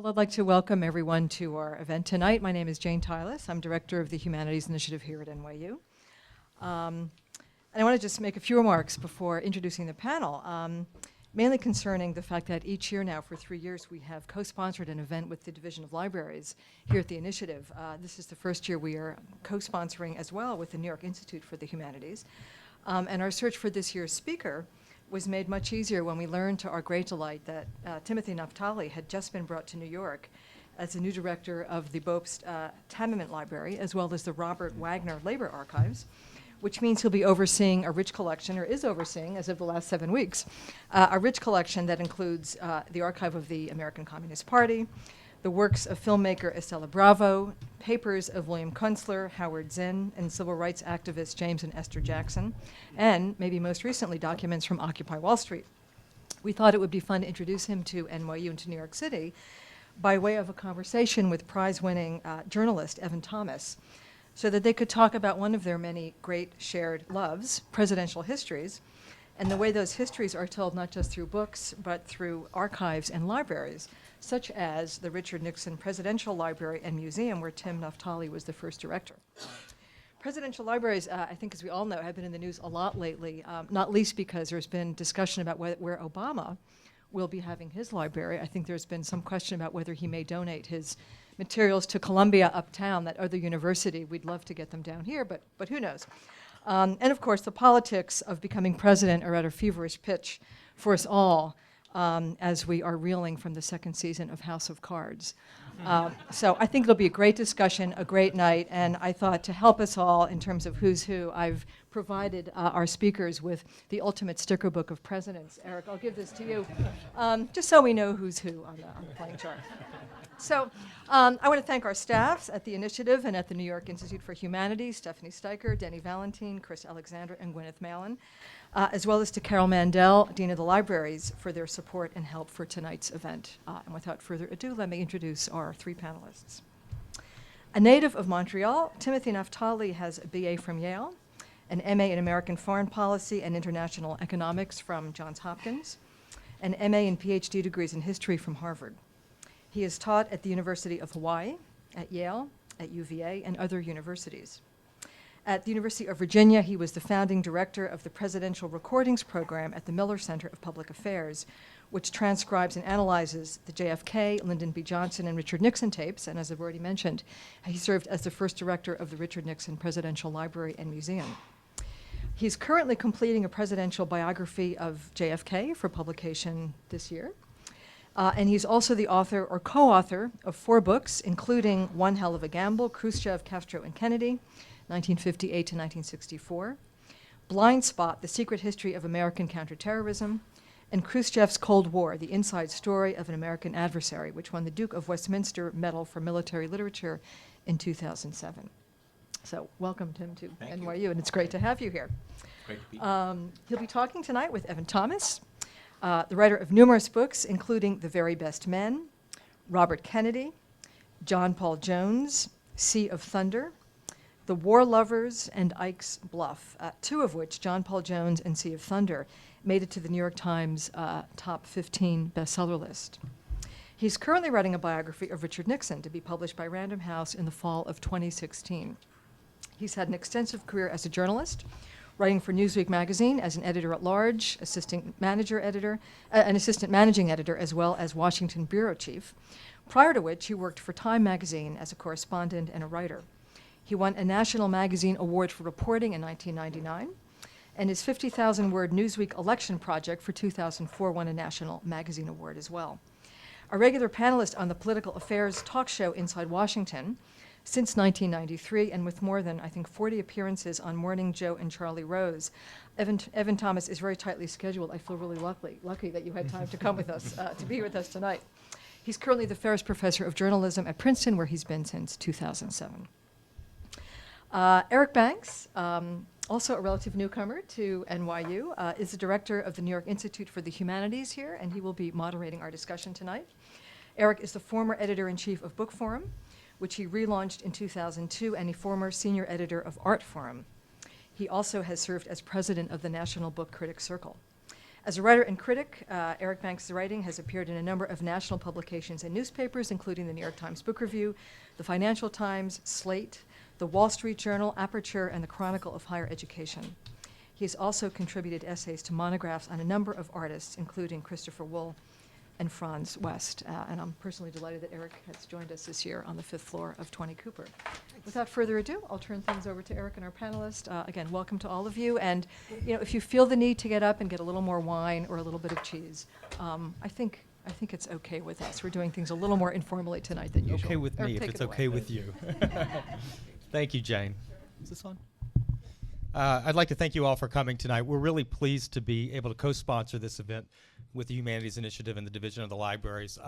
Well, I'd like to welcome everyone to our event tonight. My name is Jane Tylis. I'm director of the Humanities Initiative here at NYU. And I want to just make a few remarks before introducing the panel, mainly concerning the fact that each year now, for 3 years, we have co-sponsored an event with the Division of Libraries here at the Initiative. This is the first year we are co-sponsoring as well with the New York Institute for the Humanities. And our search for this year's speaker was made much easier when we learned to our great delight that Timothy Naftali had just been brought to New York as the new director of the Bobst Tamiment Library, as well as the Robert Wagner Labor Archives, which means he'll be overseeing a rich collection, or is overseeing as of the last 7 weeks, a rich collection that includes the archive of the American Communist Party, the works of filmmaker Estela Bravo, papers of William Kunstler, Howard Zinn, and civil rights activists James and Esther Jackson, and maybe most recently documents from Occupy Wall Street. We thought it would be fun to introduce him to NYU and to New York City by way of a conversation with prize-winning journalist Evan Thomas, so that they could talk about one of their many great shared loves, presidential histories, and the way those histories are told not just through books, but through archives and libraries, such as the Richard Nixon Presidential Library and Museum, where Tim Naftali was the first director. Presidential libraries, I think, as we all know, have been in the news a lot lately, not least because there's been discussion about where Obama will be having his library. I think there's been some question about whether he may donate his materials to Columbia uptown, that other university. We'd love to get them down here, but who knows? And of course, the politics of becoming president are at a feverish pitch for us all as we are reeling from the second season of House of Cards. So I think it'll be a great discussion, a great night, and I thought to help us all in terms of who's who, I've provided our speakers with the ultimate sticker book of presidents. Eric, I'll give this to you, just so we know who's who on the playing chart. So I want to thank our staffs at the Initiative and at the New York Institute for Humanities, Stephanie Steicher, Denny Valentine, Chris Alexander, and Gwyneth Malin, as well as to Carol Mandel, Dean of the Libraries, for their support and help for tonight's event. And without further ado, let me introduce our three panelists. A native of Montreal, Timothy Naftali has a BA from Yale, an MA in American Foreign Policy and International Economics from Johns Hopkins, an MA and PhD degrees in history from Harvard. He has taught at the University of Hawaii, at Yale, at UVA, and other universities. At the University of Virginia, he was the founding director of the Presidential Recordings Program at the Miller Center of Public Affairs, which transcribes and analyzes the JFK, Lyndon B. Johnson, and Richard Nixon tapes. And as I've already mentioned, he served as the first director of the Richard Nixon Presidential Library and Museum. He's currently completing a presidential biography of JFK for publication this year. And he's also the author or co-author of 4 books, including One Hell of a Gamble, Khrushchev, Castro, and Kennedy, 1958 to 1964, Blind Spot, The Secret History of American Counterterrorism, and Khrushchev's Cold War, The Inside Story of an American Adversary, which won the Duke of Westminster Medal for Military Literature in 2007. So welcome, Tim, to NYU, and it's great to have you here. Great to be here. He'll be talking tonight with Evan Thomas, the writer of numerous books, including The Very Best Men, Robert Kennedy, John Paul Jones, Sea of Thunder, The War Lovers, and Ike's Bluff, 2 of which, John Paul Jones and Sea of Thunder, made it to the New York Times top 15 bestseller list. He's currently writing a biography of Richard Nixon to be published by Random House in the fall of 2016. He's had an extensive career as a journalist, writing for Newsweek magazine as an editor-at-large, assistant managing editor, as well as Washington bureau chief, prior to which he worked for Time magazine as a correspondent and a writer. He won a National Magazine Award for Reporting in 1999, and his 50,000-word Newsweek election project for 2004 won a National Magazine Award as well. A regular panelist on the political affairs talk show Inside Washington since 1993, and with more than, I think, 40 appearances on Morning Joe and Charlie Rose. Evan Thomas is very tightly scheduled. I feel really lucky that you had time to come with us, to be with us tonight. He's currently the Ferris Professor of Journalism at Princeton, where he's been since 2007. Eric Banks, also a relative newcomer to NYU, is the director of the New York Institute for the Humanities here, and he will be moderating our discussion tonight. Eric is the former editor-in-chief of Book Forum, which he relaunched in 2002, and a former senior editor of Art Forum. He also has served as president of the National Book Critics Circle. As a writer and critic, Eric Banks' writing has appeared in a number of national publications and newspapers, including the New York Times Book Review, the Financial Times, Slate, the Wall Street Journal, Aperture, and the Chronicle of Higher Education. He has also contributed essays to monographs on a number of artists, including Christopher Wool and Franz West. And I'm personally delighted that Eric has joined us this year on the 5th floor of 20 Cooper. Without further ado, I'll turn things over to Eric and our panelists. Again, welcome to all of you. And if you feel the need to get up and get a little more wine or a little bit of cheese, I think it's okay with us. We're doing things a little more informally tonight than usual. Okay with me if it's okay with you. Thank you, Jane. Is this on? I'd like to thank you all for coming tonight. We're really pleased to be able to co-sponsor this event with the Humanities Initiative and the Division of the Libraries.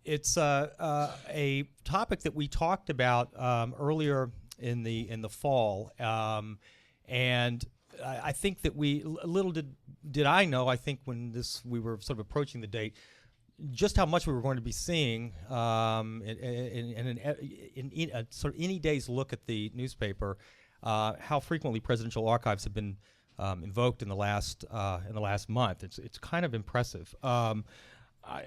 It's a topic that we talked about earlier in the fall, and I think that little did I know. I think when we were sort of approaching the date, just how much we were going to be seeing in a sort of any day's look at the newspaper. How frequently presidential archives have been invoked in the last month. It's kind of impressive.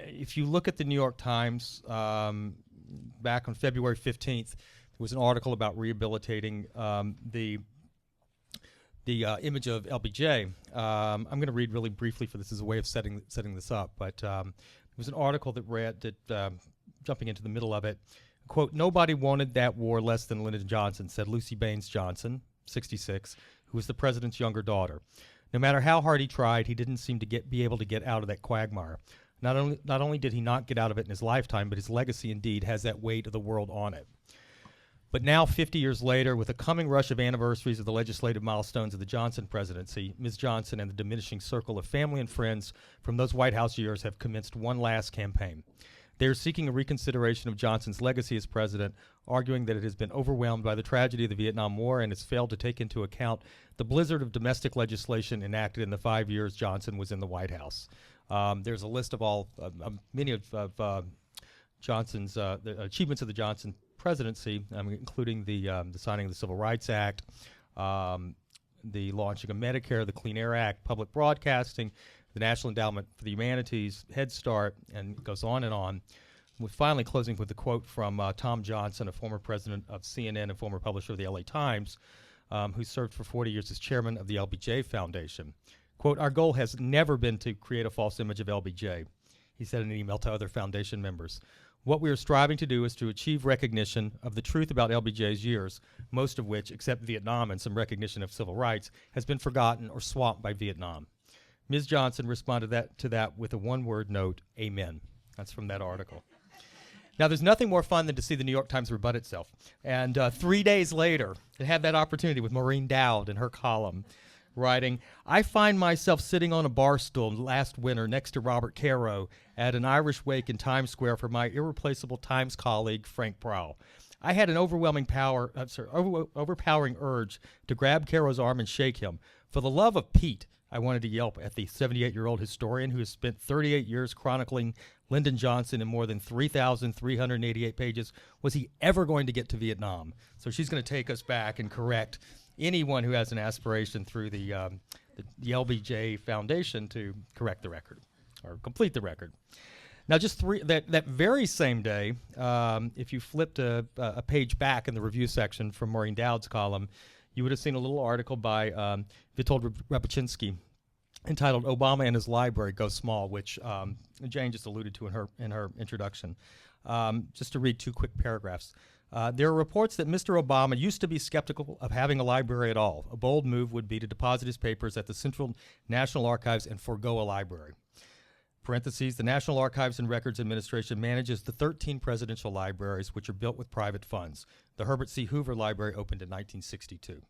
If you look at the New York Times, back on February 15th, there was an article about rehabilitating the image of LBJ. I'm going to read really briefly for this as a way of setting this up, but there was an article that read jumping into the middle of it. Quote, "Nobody wanted that war less than Lyndon Johnson," said Lucy Baines Johnson, 66, who was the president's younger daughter. "No matter how hard he tried, he didn't seem to be able to get out of that quagmire. Not only did he not get out of it in his lifetime, but his legacy indeed has that weight of the world on it." But now, 50 years later, with a coming rush of anniversaries of the legislative milestones of the Johnson presidency, Ms. Johnson and the diminishing circle of family and friends from those White House years have commenced one last campaign. They are seeking a reconsideration of Johnson's legacy as president, arguing that it has been overwhelmed by the tragedy of the Vietnam War and has failed to take into account the blizzard of domestic legislation enacted in the 5 years Johnson was in the White House. There's a list of many of Johnson's the achievements of the Johnson presidency, including the signing of the Civil Rights Act, the launching of Medicare, the Clean Air Act, public broadcasting, the National Endowment for the Humanities, Head Start, and it goes on and on. We're finally closing with a quote from Tom Johnson, a former president of CNN and former publisher of the LA Times, who served for 40 years as chairman of the LBJ Foundation. Quote, "Our goal has never been to create a false image of LBJ," he said in an email to other foundation members. "What we are striving to do is to achieve recognition of the truth about LBJ's years, most of which, except Vietnam and some recognition of civil rights, has been forgotten or swamped by Vietnam." Ms. Johnson responded to that with a one-word note, "Amen." That's from that article. Now, there's nothing more fun than to see the New York Times rebut itself. And 3 days later, it had that opportunity with Maureen Dowd in her column, writing, "I find myself sitting on a bar stool last winter next to Robert Caro at an Irish wake in Times Square for my irreplaceable Times colleague, Frank Prowl. I had an overpowering urge to grab Caro's arm and shake him. For the love of Pete," I wanted to yelp at the 78-year-old historian who has spent 38 years chronicling Lyndon Johnson in more than 3,388 pages. Was he ever going to get to Vietnam? So she's going to take us back and correct anyone who has an aspiration through the LBJ Foundation to correct the record or complete the record. Now, just that very same day, if you flipped a page back in the review section from Maureen Dowd's column, you would have seen a little article by Witold Rapaczynski entitled "Obama and His Library Go Small," which Jane just alluded to in her introduction. Just to read 2 quick paragraphs. "There are reports that Mr. Obama used to be skeptical of having a library at all. A bold move would be to deposit his papers at the Central National Archives and forego a library." Parentheses, "The National Archives and Records Administration manages the 13 presidential libraries, which are built with private funds. The Herbert C. Hoover Library opened in 1962.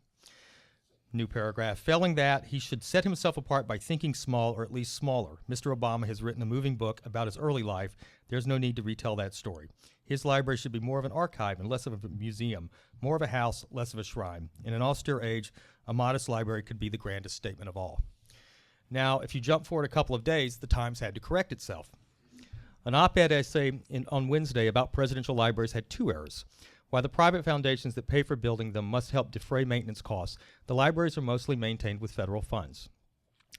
New paragraph, "Failing that, he should set himself apart by thinking small or at least smaller. Mr. Obama has written a moving book about his early life. There's no need to retell that story. His library should be more of an archive and less of a museum, more of a house, less of a shrine. In an austere age, a modest library could be the grandest statement of all." Now, if you jump forward a couple of days, the Times had to correct itself. An op-ed essay on Wednesday about presidential libraries had 2 errors. While the private foundations that pay for building them must help defray maintenance costs, the libraries are mostly maintained with federal funds.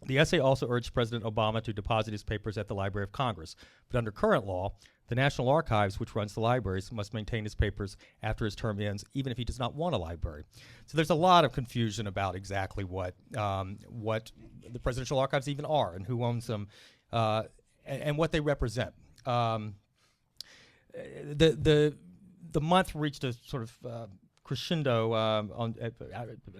The essay also urged President Obama to deposit his papers at the Library of Congress. But under current law, the National Archives, which runs the libraries, must maintain his papers after his term ends, even if he does not want a library. So there's a lot of confusion about exactly what the presidential archives even are and who owns them and what they represent. The month reached a sort of crescendo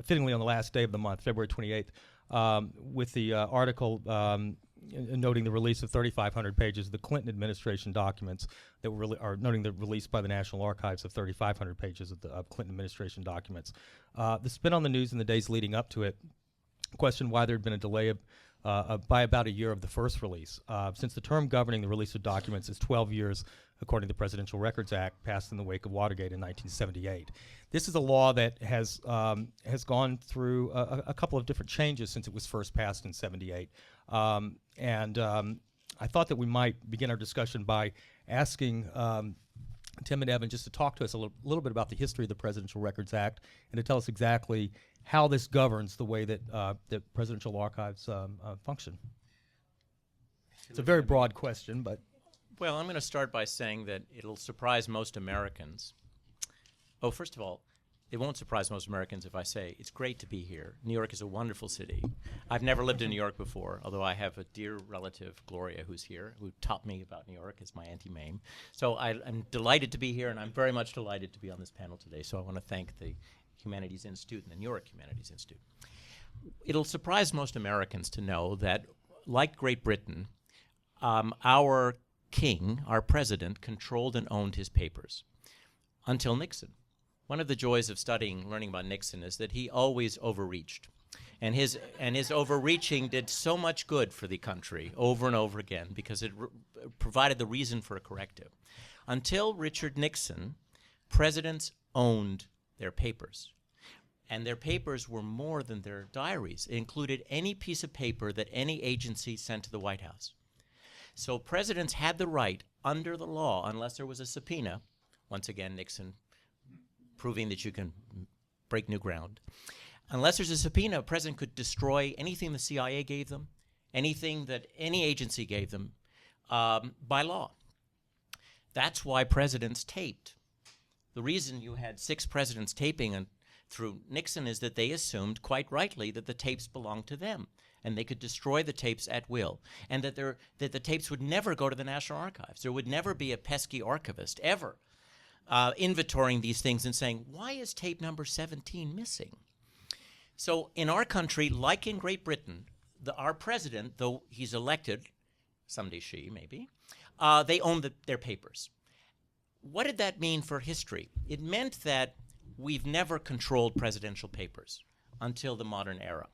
fittingly on the last day of the month, February 28th, with the article noting the release of 3,500 pages of the Clinton administration documents that were noting the release by the National Archives of 3,500 pages of Clinton administration documents. The spin on the news in the days leading up to it questioned why there had been a delay by about a year of the first release, since the term governing the release of documents is 12 years, according to the Presidential Records Act, passed in the wake of Watergate in 1978. This is a law that has gone through a couple of different changes since it was first passed in '78. I thought that we might begin our discussion by asking Tim and Evan just to talk to us a little bit about the history of the Presidential Records Act and to tell us exactly how this governs the way that that presidential archives function. It's a very broad question, but... Well, I'm going to start by saying that it'll surprise most Americans. Oh, first of all, it won't surprise most Americans if I say it's great to be here. New York is a wonderful city. I've never lived in New York before, although I have a dear relative, Gloria, who's here, who taught me about New York as my Auntie Mame. So I'm delighted to be here, and I'm very much delighted to be on this panel today. So I want to thank the Humanities Institute and the New York Humanities Institute. It'll surprise most Americans to know that, like Great Britain, our king, our president, controlled and owned his papers until Nixon. One of the joys of learning about Nixon is that he always overreached. And his overreaching did so much good for the country over and over again because it provided the reason for a corrective. Until Richard Nixon, presidents owned their papers. And their papers were more than their diaries. It included any piece of paper that any agency sent to the White House. So presidents had the right, under the law, unless there was a subpoena, once again, Nixon proving that you can break new ground. Unless there's a subpoena, a president could destroy anything the CIA gave them, anything that any agency gave them, by law. That's why presidents taped. The reason you had 6 presidents taping through Nixon is that they assumed, quite rightly, that the tapes belonged to them, and they could destroy the tapes at will, and that the tapes would never go to the National Archives. There would never be a pesky archivist, ever, inventorying these things and saying, why is tape number 17 missing? So in our country, like in Great Britain, our president, though he's elected, someday she, maybe, they own their papers. What did that mean for history? It meant that we've never controlled presidential papers until the modern era.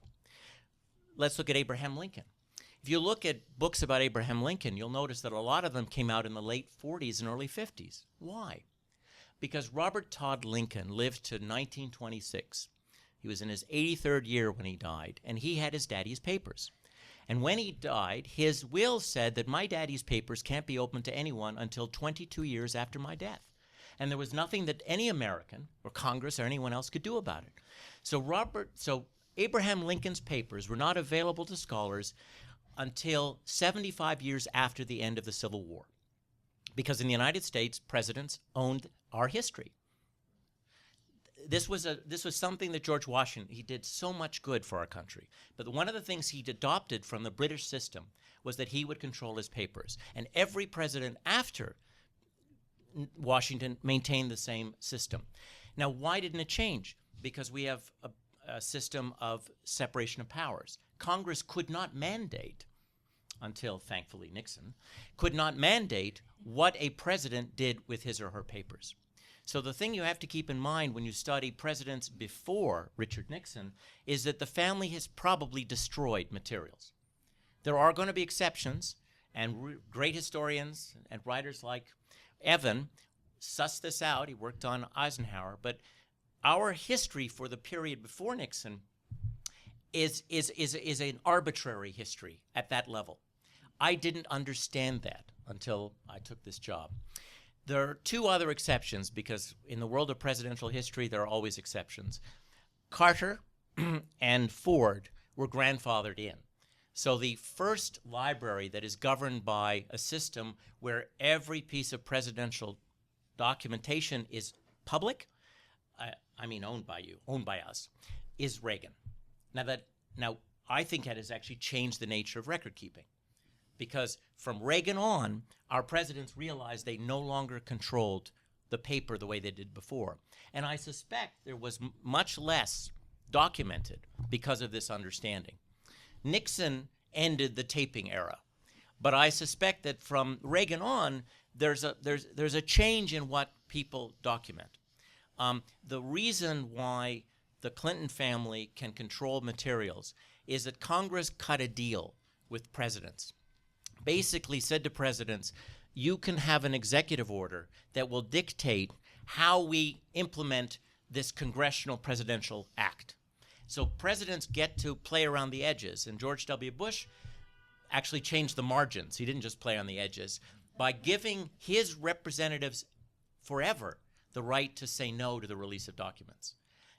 Let's look at Abraham Lincoln. If you look at books about Abraham Lincoln, you'll notice that a lot of them came out in the late 40s and early 50s. Why? Because Robert Todd Lincoln lived to 1926. He was in his 83rd year when he died, and he had his daddy's papers. And when he died, his will said that my daddy's papers can't be opened to anyone until 22 years after my death. And there was nothing that any American or Congress or anyone else could do about it. So Abraham Lincoln's papers were not available to scholars until 75 years after the end of the Civil War. Because in the United States, presidents owned our history. This was something that George Washington, he did so much good for our country. But one of the things he adopted from the British system was that he would control his papers. And every president after Washington maintained the same system. Now, why didn't it change? Because we have a system of separation of powers. Congress could not mandate, until thankfully Nixon, could not mandate what a president did with his or her papers. So the thing you have to keep in mind when you study presidents before Richard Nixon is that the family has probably destroyed materials. There are going to be exceptions, and great historians and writers like Evan sussed this out. He worked on Eisenhower, but our history for the period before Nixon is an arbitrary history at that level. I didn't understand that until I took this job. There are 2 other exceptions, because in the world of presidential history, there are always exceptions. Carter and Ford were grandfathered in. So the first library that is governed by a system where every piece of presidential documentation is public, I mean owned by you, owned by us, is Reagan. Now I think that has actually changed the nature of record keeping, because from Reagan on, our presidents realized they no longer controlled the paper the way they did before. And I suspect there was much less documented because of this understanding. Nixon ended the taping era, but I suspect that from Reagan on, there's a change in what people document. The reason why the Clinton family can control materials is that Congress cut a deal with presidents. Basically said to presidents, you can have an executive order that will dictate how we implement this congressional presidential act. So presidents get to play around the edges, and George W. Bush actually changed the margins. He didn't just play on the edges by giving his representatives forever the right to say no to the release of documents.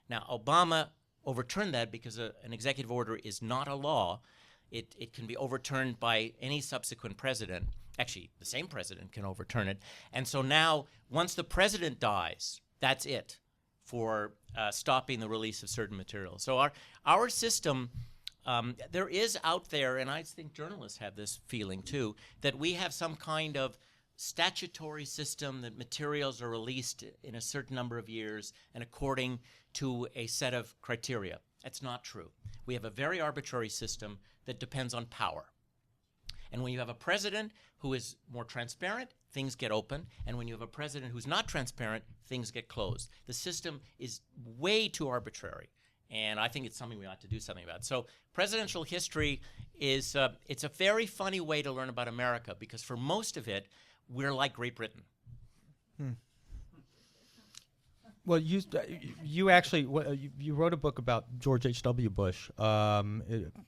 Now, Obama overturned that because an executive order is not a law. It can be overturned by any subsequent president. Actually, the same president can overturn it. And so now, once the president dies, that's it for stopping the release of certain materials. So our system, there is out there, and I think journalists have this feeling too, that we have some kind of statutory system that materials are released in a certain number of years and according to a set of criteria. That's not true. We have a very arbitrary system that depends on power. And when you have a president who is more transparent, things get open. And when you have a president who's not transparent, things get closed. The system is way too arbitrary. And I think it's something we ought to do something about. So presidential history is, it's a very funny way to learn about America, because for most of it, we're like Great Britain. Well, you actually you wrote a book about George H.W. Bush a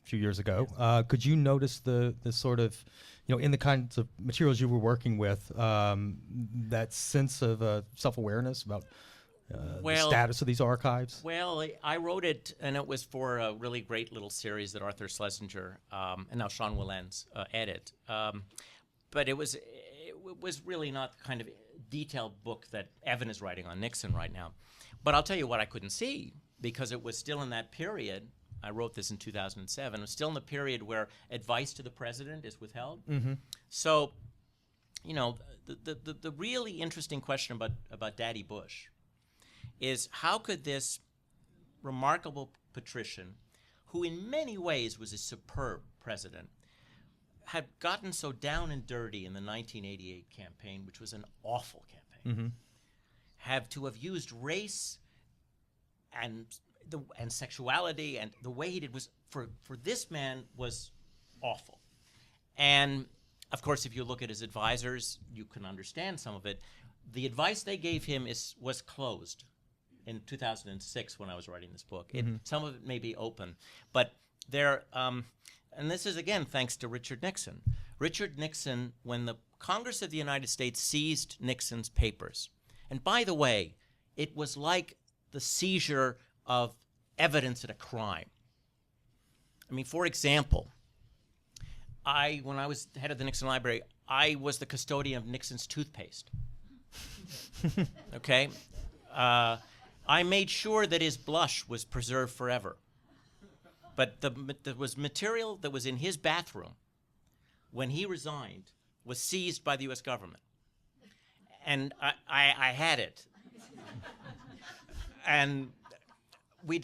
few years ago. Could you notice the sort of, in the kinds of materials you were working with, that sense of self-awareness about the status of these archives? Well, I wrote it, and it was for a really great little series that Arthur Schlesinger and now Sean Wilentz edit. But it was really not the kind of detailed book that Evan is writing on Nixon right now. But I'll tell you what I couldn't see, because it was still in that period. I wrote this in 2007. It was still in the period where advice to the president is withheld. Mm-hmm. So, the really interesting question about Daddy Bush is, how could this remarkable patrician, who in many ways was a superb president, had gotten so down and dirty in the 1988 campaign, which was an awful campaign, have to have used race and sexuality, and the way he did was, for this man, was awful. And of course, if you look at his advisors, you can understand some of it. The advice they gave him was closed in 2006 when I was writing this book. Some of it may be open, but there. And this is, again, thanks to Richard Nixon. Richard Nixon, when the Congress of the United States seized Nixon's papers, and by the way, it was like the seizure of evidence in a crime. I mean, for example, when I was head of the Nixon Library, I was the custodian of Nixon's toothpaste. Okay? I made sure that his blush was preserved forever. But there was material that was in his bathroom when he resigned was seized by the U.S. government. And I had it. And I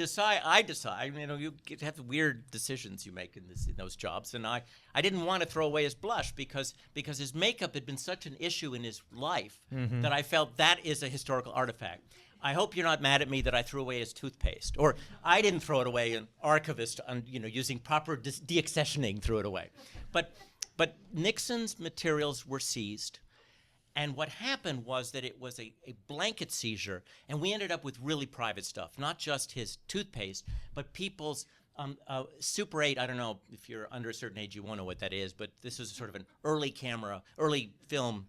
decide, you have weird decisions you make in those jobs. And I didn't want to throw away his blush because his makeup had been such an issue in his life that I felt that is a historical artifact. I hope you're not mad at me that I threw away his toothpaste, or I didn't throw it away. An archivist, using proper deaccessioning, threw it away. But Nixon's materials were seized, and what happened was that it was a blanket seizure, and we ended up with really private stuff, not just his toothpaste, but people's Super 8. I don't know if you're under a certain age, you won't know what that is, but this is sort of an early film.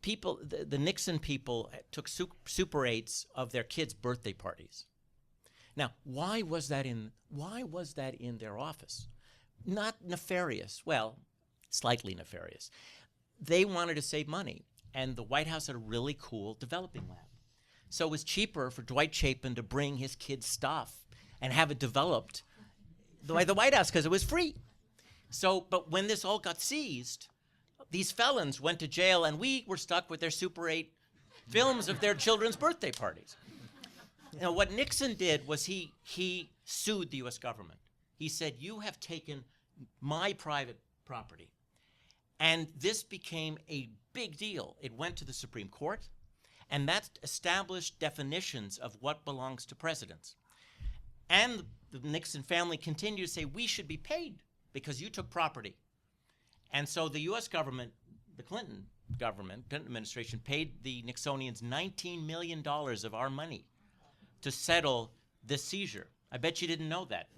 People, the Nixon people took Super 8s of their kids' birthday parties. Now, why was that in their office? Not nefarious. Well, slightly nefarious. They wanted to save money, and the White House had a really cool developing lab. So it was cheaper for Dwight Chapin to bring his kid's stuff and have it developed by the White House because it was free. So, but when this all got seized, these felons went to jail, and we were stuck with their Super 8 films of their children's birthday parties. Now, what Nixon did was he sued the U.S. government. He said, "You have taken my private property." And this became a big deal. It went to the Supreme Court, and that established definitions of what belongs to presidents. And the Nixon family continued to say, "We should be paid because you took property." And so the U.S. government, the Clinton administration, paid the Nixonians $19 million of our money to settle this seizure. I bet you didn't know that.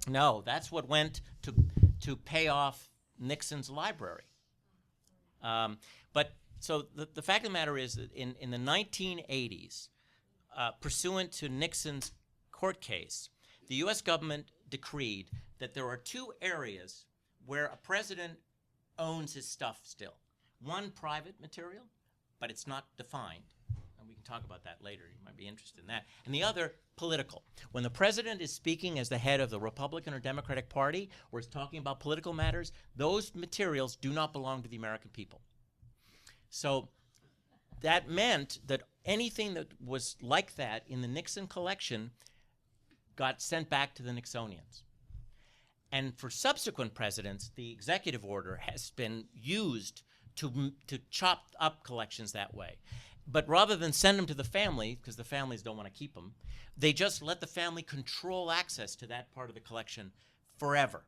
No, that's what went to pay off Nixon's library. But so the fact of the matter is that in the 1980s, pursuant to Nixon's court case, the U.S. government decreed that there are two areas where a president owns his stuff still. One, private material, but it's not defined. And we can talk about that later. You might be interested in that. And the other, political. When the president is speaking as the head of the Republican or Democratic Party or is talking about political matters, those materials do not belong to the American people. So that meant that anything that was like that in the Nixon collection got sent back to the Nixonians. And for subsequent presidents, the executive order has been used to chop up collections that way. But rather than send them to the family, because the families don't want to keep them, they just let the family control access to that part of the collection forever.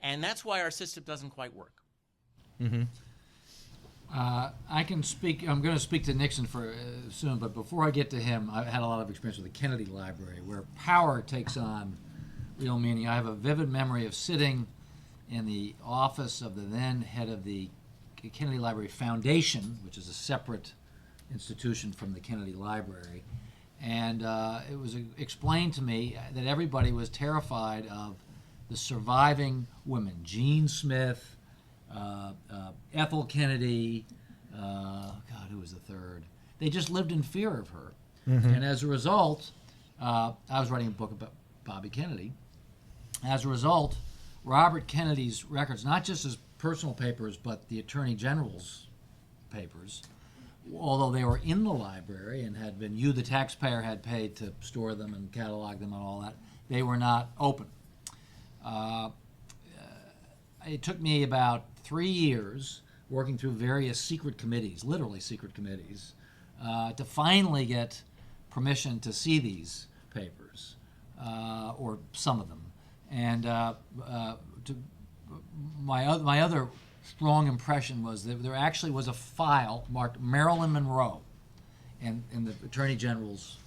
And that's why our system doesn't quite work. Mm-hmm. I can speak. I'm going to speak to Nixon for soon, but before I get to him, I've had a lot of experience with the Kennedy Library, where power takes on real meaning. I have a vivid memory of sitting in the office of the then head of the Kennedy Library Foundation, which is a separate institution from the Kennedy Library, and it was explained to me that everybody was terrified of the surviving women, Jean Smith, Ethel Kennedy, God, who was the third? They just lived in fear of her. Mm-hmm. And as a result, I was writing a book about Bobby Kennedy. As a result, Robert Kennedy's records, not just his personal papers, but the Attorney General's papers, although they were in the library and had been, you, the taxpayer, had paid to store them and catalog them and all that, they were not open. It took me about 3 years working through various secret committees, literally secret committees, to finally get permission to see these papers, or some of them. And my other strong impression was that there actually was a file marked Marilyn Monroe in the Attorney General's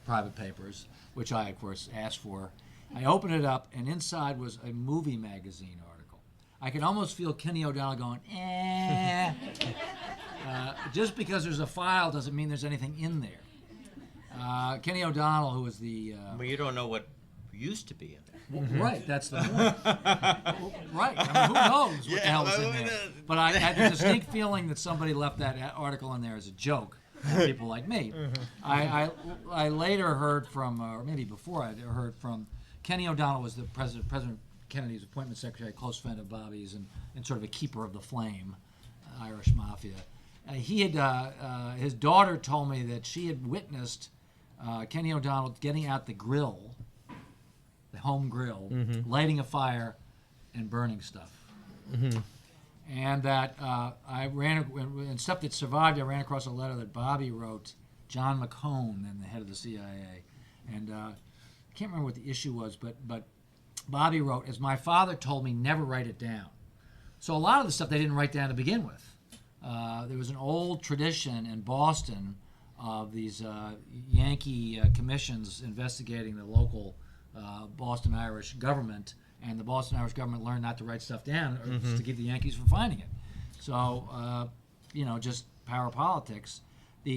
private papers, which I, of course, asked for. I opened it up, and inside was a movie magazine article. I could almost feel Kenny O'Donnell going, eh. Just because there's a file doesn't mean there's anything in there. Kenny O'Donnell, who was the... Well, you don't know what used to be in there. Well, mm-hmm. Right, that's the point. Right, I mean, who knows what the hell is in there. But I had the distinct feeling that somebody left that article in there as a joke. People like me. Mm-hmm. I later heard from, or maybe before I heard from, Kenny O'Donnell was the President Kennedy's appointment secretary, close friend of Bobby's, and sort of a keeper of the flame, Irish mafia. He had his daughter told me that she had witnessed Kenny O'Donnell getting out the grill, the home grill, mm-hmm. lighting a fire, and burning stuff. Mm-hmm. And that I ran, and stuff that survived, I ran across a letter that Bobby wrote, John McCone, then the head of the CIA. And I can't remember what the issue was, but Bobby wrote, as my father told me, never write it down. So a lot of the stuff they didn't write down to begin with. There was an old tradition in Boston of these Yankee commissions investigating the local Boston Irish government, and the Boston Irish government learned not to write stuff down or mm-hmm. to keep the Yankees from finding it. So, just power politics.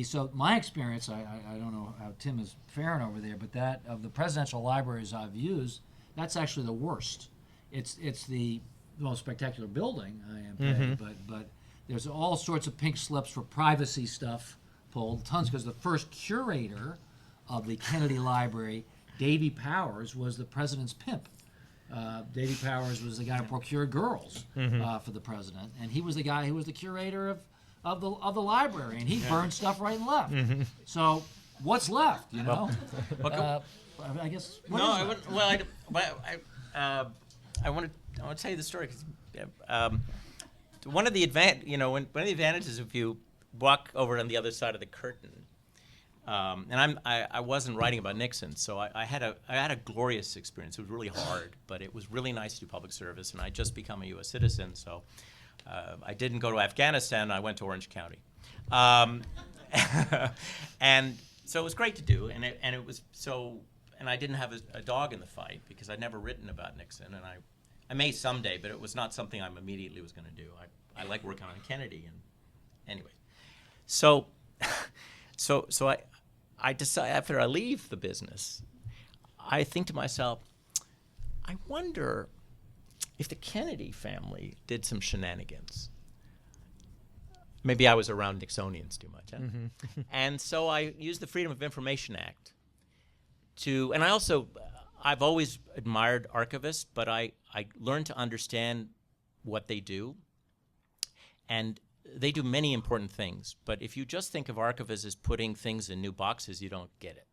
So my experience, I don't know how Tim is faring over there, but that of the presidential libraries I've used, that's actually the worst. It's the most spectacular building, I am paid, but there's all sorts of pink slips for privacy stuff pulled, tons, because the first curator of the Kennedy Library, Davy Powers, was the president's pimp. Davy Powers was the guy who procured girls for the president, and he was the guy who was the curator of the library, and he burned stuff right and left. So what's left, you know? I guess. I want to tell you the story. 'Cause, one of the one of the advantages if you walk over on the other side of the curtain. And I wasn't writing about Nixon, so I had a glorious experience. It was really hard, but it was really nice to do public service, and I just become a U.S. citizen, so I didn't go to Afghanistan. I went to Orange County, and so it was great to do, and it was so. And I didn't have a dog in the fight because I'd never written about Nixon, and I may someday, but it was not something I immediately was going to do. I like working on Kennedy, and anyway, so I decide after I leave the business, I think to myself, I wonder if the Kennedy family did some shenanigans. Maybe I was around Nixonians too much. Huh? And so I used the Freedom of Information Act and I've always admired archivists, but I learned to understand what they do. And they do many important things, but if you just think of archivists as putting things in new boxes, you don't get it.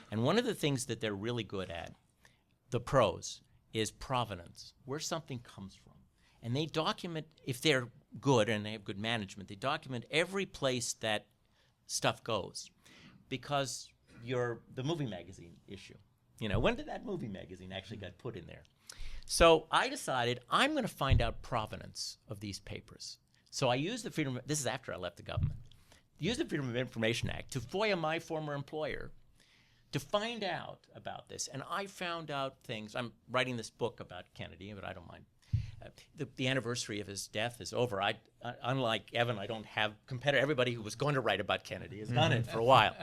And one of the things that they're really good at, the pros, is provenance, where something comes from. And they document, if they're good and they have good management, they document every place that stuff goes. Because the movie magazine issue, when did that movie magazine actually get put in there? So I decided I'm going to find out provenance of these papers. So I used this is after I left the government, used the Freedom of Information Act to FOIA my former employer to find out about this. And I found out things. I'm writing this book about Kennedy, but I don't mind. The anniversary of his death is over. Unlike Evan, I don't have competitor. Everybody who was going to write about Kennedy has done it for a while,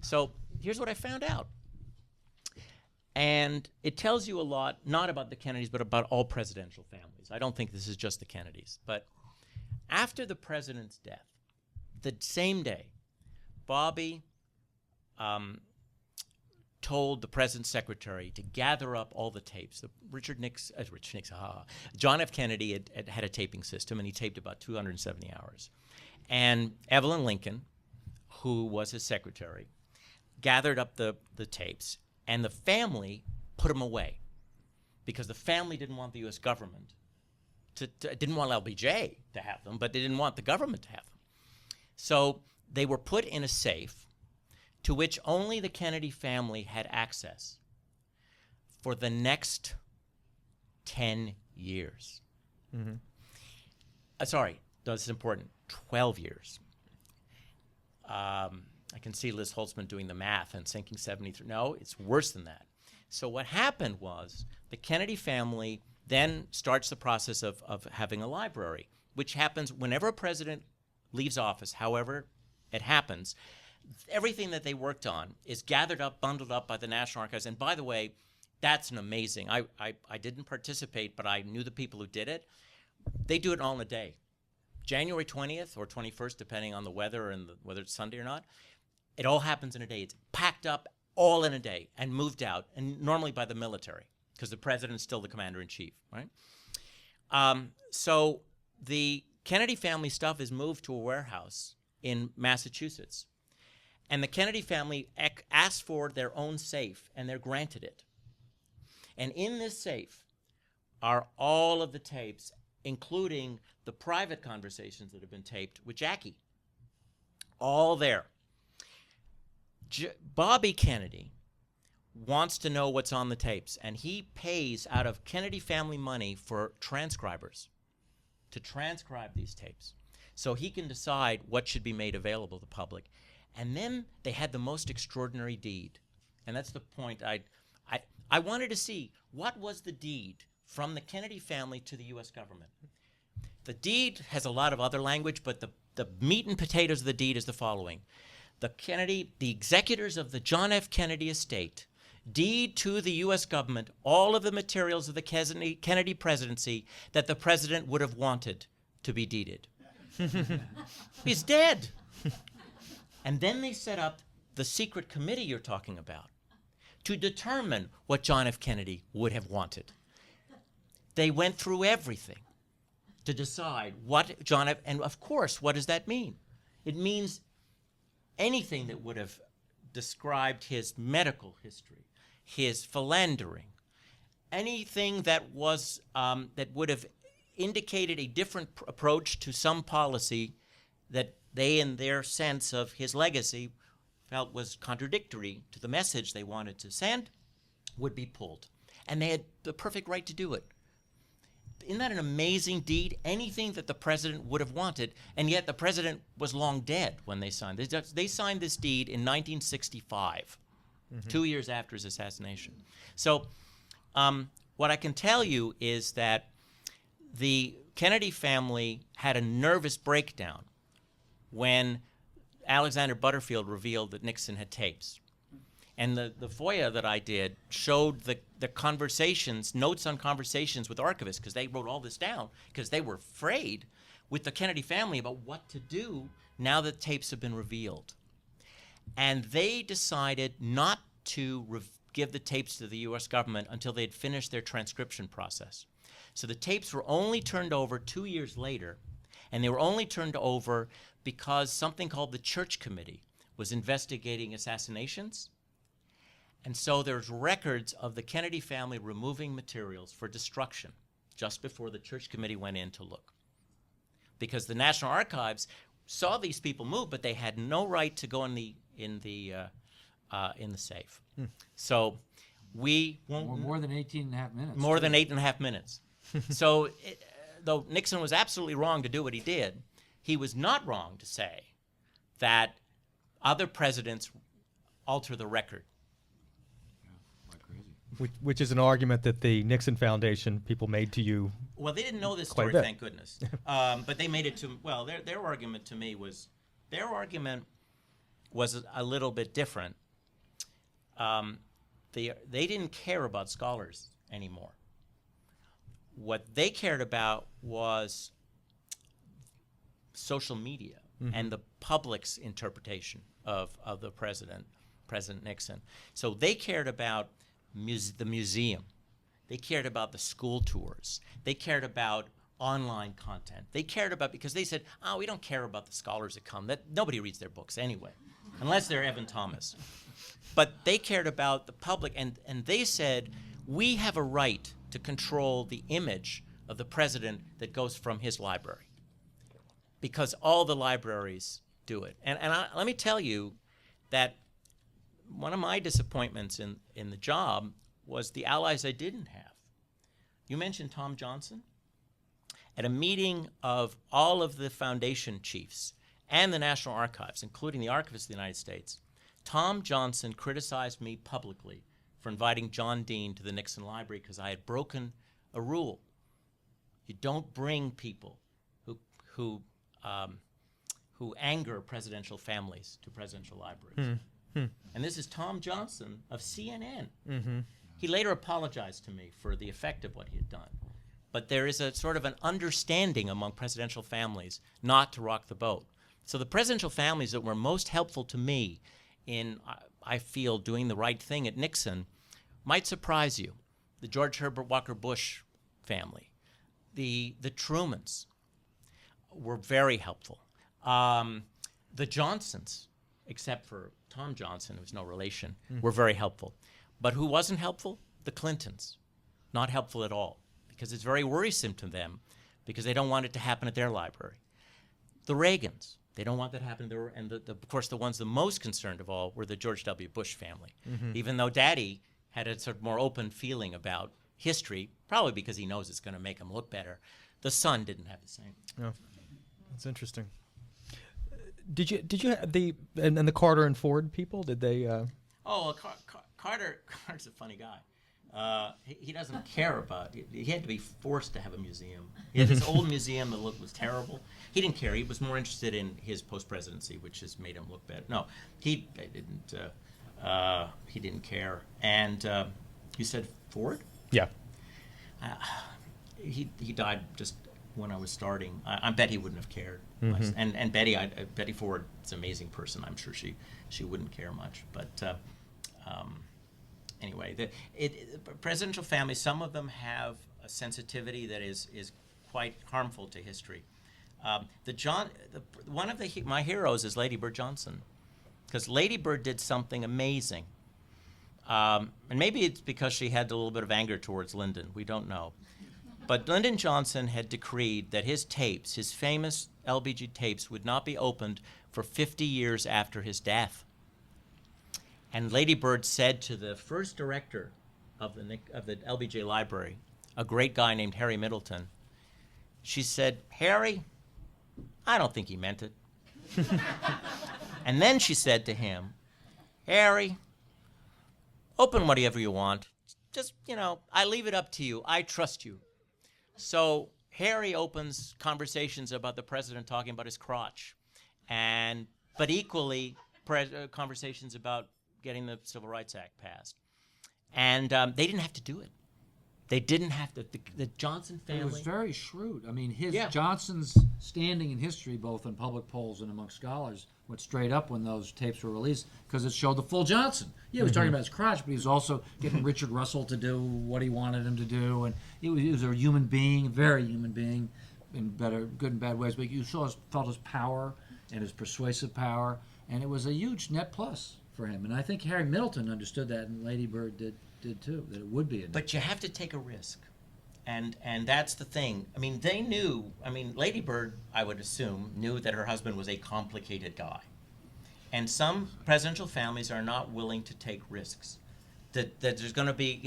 So here's what I found out. And it tells you a lot, not about the Kennedys, but about all presidential families. I don't think this is just the Kennedys. But after the president's death, the same day, Bobby told the president's secretary to gather up all the tapes. John F. Kennedy had a taping system, and he taped about 270 hours. And Evelyn Lincoln, who was his secretary, gathered up the tapes, and the family put them away because the family didn't want the U.S. government didn't want LBJ to have them, but they didn't want the government to have them. So they were put in a safe to which only the Kennedy family had access for the next 10 years. Sorry, this is important, 12 years. I can see Liz Holtzman doing the math and thinking 73. No, it's worse than that. So what happened was the Kennedy family then starts the process of having a library, which happens whenever a president leaves office, however it happens. Everything that they worked on is gathered up, bundled up by the National Archives. And by the way, that's an amazing. I didn't participate, but I knew the people who did it. They do it all in a day. January 20th or 21st, depending on the weather and whether it's Sunday or not. It all happens in a day. It's packed up all in a day and moved out, and normally by the military, because the president's still the commander-in-chief, right? So the Kennedy family stuff is moved to a warehouse in Massachusetts. And the Kennedy family asked for their own safe, and they're granted it. And in this safe are all of the tapes, including the private conversations that have been taped with Jackie. All there. Bobby Kennedy wants to know what's on the tapes, and he pays out of Kennedy family money for transcribers to transcribe these tapes so he can decide what should be made available to the public. And then they had the most extraordinary deed. And that's the point I wanted to see. What was the deed from the Kennedy family to the U.S. government? The deed has a lot of other language, but the the meat and potatoes of the deed is the following. The executors of the John F. Kennedy estate deed to the U.S. government all of the materials of the Kennedy presidency that the president would have wanted to be deeded. He's dead. And then they set up the secret committee you're talking about to determine what John F. Kennedy would have wanted. They went through everything to decide what John F. And of course, what does that mean? It means anything that would have described his medical history, his philandering, anything that was that would have indicated a different approach to some policy that they, in their sense of his legacy, felt was contradictory to the message they wanted to send, would be pulled. And they had the perfect right to do it. Isn't that an amazing deed? Anything that the president would have wanted, and yet the president was long dead when they signed this. They signed this deed in 1965, 2 years after his assassination. So what I can tell you is that the Kennedy family had a nervous breakdown when Alexander Butterfield revealed that Nixon had tapes. And the FOIA that I did showed the conversations, notes on conversations with archivists, because they wrote all this down, because they were afraid with the Kennedy family about what to do now that tapes have been revealed. And they decided not to give the tapes to the U.S. government until they'd finished their transcription process. So the tapes were only turned over 2 years later, and they were only turned over because something called the Church Committee was investigating assassinations. And so there's records of the Kennedy family removing materials for destruction just before the Church Committee went in to look. Because the National Archives saw these people move, but they had no right to go in the safe. So we won't... More than 18 and a half minutes. More than 8.5 minutes. So though Nixon was absolutely wrong to do what he did, he was not wrong to say that other presidents alter the record. Which is an argument that the Nixon Foundation people made to you. Well, they didn't know this Quite a story, bit. thank goodness. But they made it to, well, their argument to me was, their argument was a little bit different. They didn't care about scholars anymore. What they cared about was social media and the public's interpretation of the President Nixon. So they cared about the museum. They cared about the school tours. They cared about online content. They cared about, because they said, oh, we don't care about the scholars that come. Nobody reads their books anyway, unless they're Evan Thomas. But they cared about the public, and they said, we have a right to control the image of the president that goes from his library, because all the libraries do it. And let me tell you that one of my disappointments in the job was the allies I didn't have. You mentioned Tom Johnson. At a meeting of all of the foundation chiefs and the National Archives, including the Archivist of the United States, Tom Johnson criticized me publicly for inviting John Dean to the Nixon Library because I had broken a rule. You don't bring people who anger presidential families to presidential libraries. And this is Tom Johnson of CNN. He later apologized to me for the effect of what he had done. But there is a sort of an understanding among presidential families not to rock the boat. So the presidential families that were most helpful to me in, I feel, doing the right thing at Nixon might surprise you. The George Herbert Walker Bush family, the Trumans were very helpful. The Johnsons, except for Tom Johnson, who's no relation, were very helpful. But who wasn't helpful? The Clintons. Not helpful at all, because it's very worrisome to them, because they don't want it to happen at their library. The Reagans, they don't want that to happen there. And of course, the ones the most concerned of all were the George W. Bush family. Even though Daddy had a sort of more open feeling about history, probably because he knows it's going to make him look better, the son didn't have the same. Oh, that's interesting. Did you have the Carter and Ford people? Did they? Carter's a funny guy. He doesn't care about it. He had to be forced to have a museum. He had this old museum that was terrible. He didn't care. He was more interested in his post-presidency, which has made him look better. No, he didn't care. And you said Ford? Yeah. He died just when I was starting. I bet he wouldn't have cared. Mm-hmm. And Betty Ford is an amazing person. I'm sure she wouldn't care much. But anyway, the presidential families, some of them have a sensitivity that is quite harmful to history. One of my heroes is Lady Bird Johnson, because Lady Bird did something amazing. And maybe it's because she had a little bit of anger towards Lyndon. We don't know. But Lyndon Johnson had decreed that his tapes, his famous LBJ tapes, would not be opened for 50 years after his death. And Lady Bird said to the first director of the LBJ library, a great guy named Harry Middleton, she said, "Harry, I don't think he meant it." And then she said to him, "Harry, open whatever you want. Just, I leave it up to you. I trust you." So Harry opens conversations about the president talking about his crotch, but equally conversations about getting the Civil Rights Act passed. And they didn't have to do it. They didn't have to. The Johnson family. It was very shrewd. I mean, Yeah. Johnson's standing in history, both in public polls and among scholars, went straight up when those tapes were released because it showed the full Johnson. Yeah, he was talking about his crotch, but he was also getting Richard Russell to do what he wanted him to do, and he was a human being, a very human being, in good and bad ways. But you felt his power and his persuasive power, and it was a huge net plus for him. And I think Harry Middleton understood that, and Lady Bird did too, that it would be a net. But you have to take a risk. And that's the thing. I mean, they knew, Lady Bird, I would assume, knew that her husband was a complicated guy. And some presidential families are not willing to take risks. That there's going to be,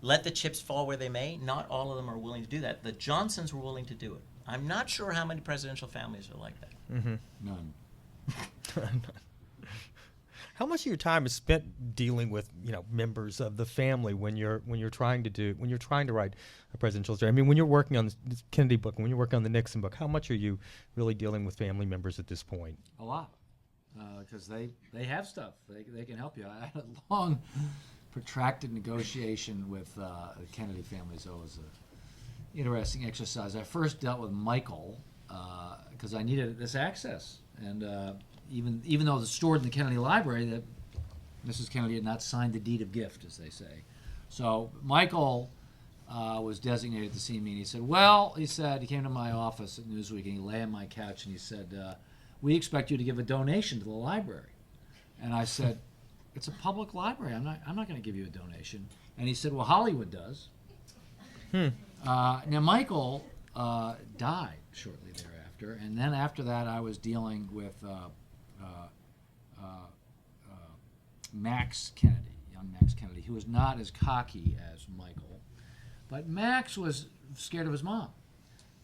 let the chips fall where they may. Not all of them are willing to do that. The Johnsons were willing to do it. I'm not sure how many presidential families are like that. Mm-hmm. None. How much of your time is spent dealing with members of the family when you're trying to write a presidential story? I mean, when you're working on the Kennedy book, when you're working on the Nixon book, how much are you really dealing with family members at this point? A lot, because they have stuff. They can help you. I had a long, protracted negotiation with the Kennedy family, so it was an interesting exercise. I first dealt with Michael because I needed this access, and even though it's stored in the Kennedy Library, that Mrs. Kennedy had not signed the deed of gift, as they say. So Michael was designated to see me, and he said, he came to my office at Newsweek, and he lay on my couch, and he said, "We expect you to give a donation to the library." And I said, "It's a public library. I'm not going to give you a donation." And he said, "Well, Hollywood does." Now Michael died shortly thereafter, and then after that, I was dealing with Max Kennedy, young Max Kennedy, who was not as cocky as Michael, but Max was scared of his mom.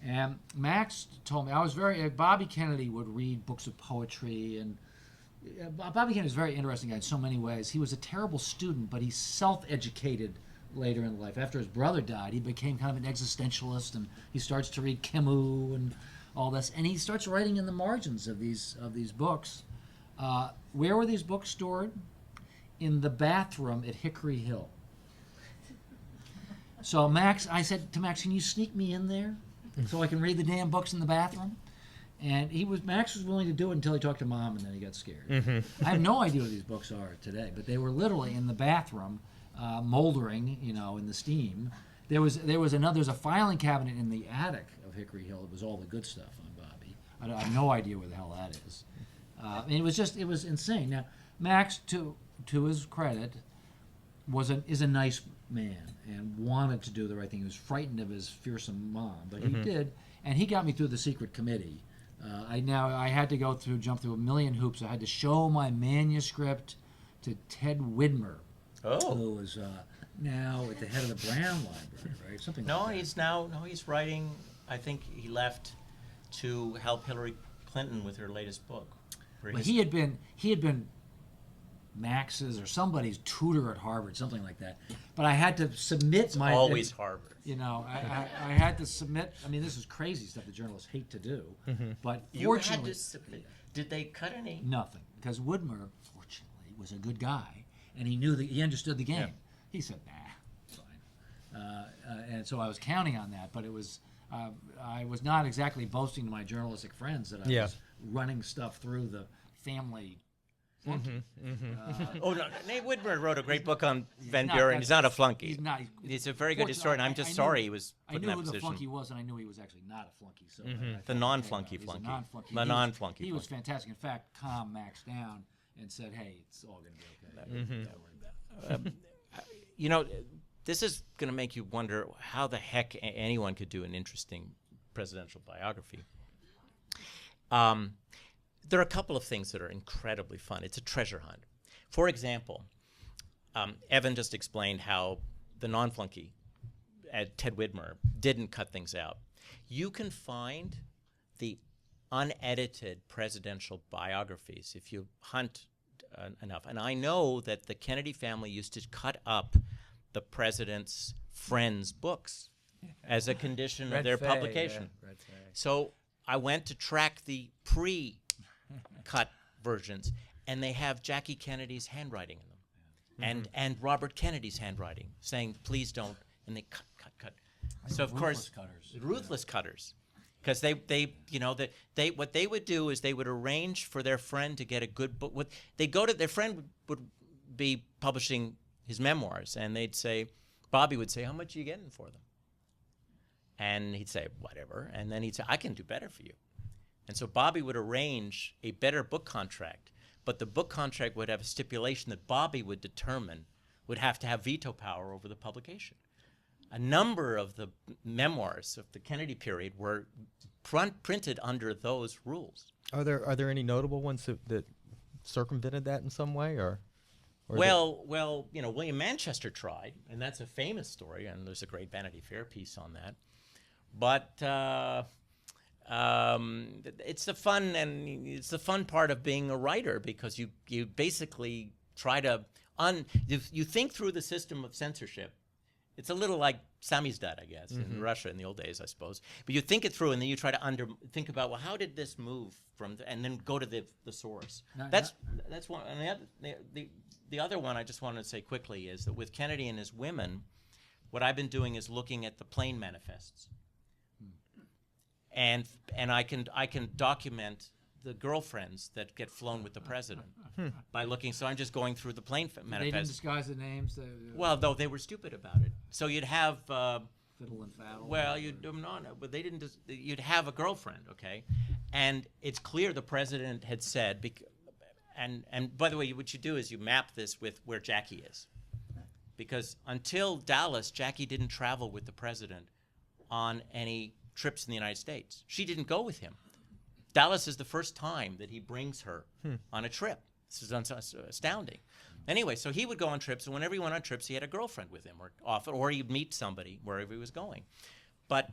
And Max told me, Bobby Kennedy would read books of poetry, and Bobby Kennedy was a very interesting guy in so many ways. He was a terrible student, but he self-educated later in life. After his brother died, he became kind of an existentialist, and he starts to read Camus and all this, and he starts writing in the margins of these books. Where were these books stored? In the bathroom at Hickory Hill. So I said to Max, "Can you sneak me in there so I can read the damn books in the bathroom?" And Max was willing to do it until he talked to Mom, and then he got scared. I have no idea what these books are today, but they were literally in the bathroom, moldering, in the steam. There's a filing cabinet in the attic of Hickory Hill. It was all the good stuff on Bobby. I have no idea where the hell that is. It was insane. Now, Max, to his credit, is a nice man and wanted to do the right thing. He was frightened of his fearsome mom, but he did, and he got me through the secret committee. I had to jump through a million hoops. I had to show my manuscript to Ted Widmer, who is now at the head of the Brown Library, right? Something. He's writing. I think he left to help Hillary Clinton with her latest book. Well, he had been Max's or somebody's tutor at Harvard, something like that. But I had to submit my. Always Harvard. You know, I had to submit. I mean, this is crazy stuff that journalists hate to do. But You had fortunately, to submit. Did they cut any? nothing, because Woodmer, fortunately, was a good guy, and he understood the game. Yeah. He said, "Nah, fine," and so I was counting on that. But it was, I was not exactly boasting to my journalistic friends that I was running stuff through the family. Oh no, Nate Woodmer wrote a great book on Van not- Buren. He's not a flunky. He's not. He's a very good Fortunately, historian. I'm just I knew- sorry he was I put in knew that who the position. flunky was, and I knew he was actually not a flunky. So I thought, The non-flunky he's a flunky. non-flunky. The He was- non-flunky He was flunky. fantastic. In fact, calmed Max down and said, "Hey, it's all going to be okay." Don't worry about it. You know, this is going to make you wonder how the heck anyone could do an interesting presidential biography. There are a couple of things that are incredibly fun. It's a treasure hunt. For example, Evan just explained how the non-flunky, Ted Widmer, didn't cut things out. You can find the unedited presidential biographies if you hunt enough. And I know that the Kennedy family used to cut up the president's friends' books as a condition of their publication. So I went to track the pre-cut versions, and they have Jackie Kennedy's handwriting in them, and Robert Kennedy's handwriting, saying, "Please don't," and they cut. So of course, ruthless cutters, because they you know that what they would do is they would arrange for their friend to get a good book. They go to their friend would be publishing his memoirs, and they'd say, Bobby would say, "How much are you getting for them?" And he'd say, "Whatever," and then he'd say, "I can do better for you." And so Bobby would arrange a better book contract, but the book contract would have a stipulation that Bobby would determine would have to have veto power over the publication. A number of the memoirs of the Kennedy period were printed under those rules. Are there any notable ones that circumvented that in some way, or Well, you know, William Manchester tried, and that's a famous story, and there's a great Vanity Fair piece on that. But it's the fun part of being a writer, because you basically try to you think through the system of censorship. It's a little like samizdat, I guess, in Russia in the old days, I suppose. But you think it through, and then you try to think about, well, how did this move from, and then go to the source. That's one. And the other one I just wanted to say quickly is that with Kennedy and his women, what I've been doing is looking at the plane manifests, and I can document the girlfriends that get flown with the president by looking. So I'm just going through the plane manifests. They didn't disguise the names. Well, though they were stupid about it. So you'd have Fiddle and Faddle. well, but they didn't. You'd have a girlfriend, okay, and it's clear the president had said. And by the way, what you do is you map this with where Jackie is, because until Dallas, Jackie didn't travel with the president on any trips in the United States. She didn't go with him. Dallas is the first time that he brings her on a trip. This is astounding. Anyway, so he would go on trips, and whenever he went on trips, he had a girlfriend with him, or he'd meet somebody wherever he was going. But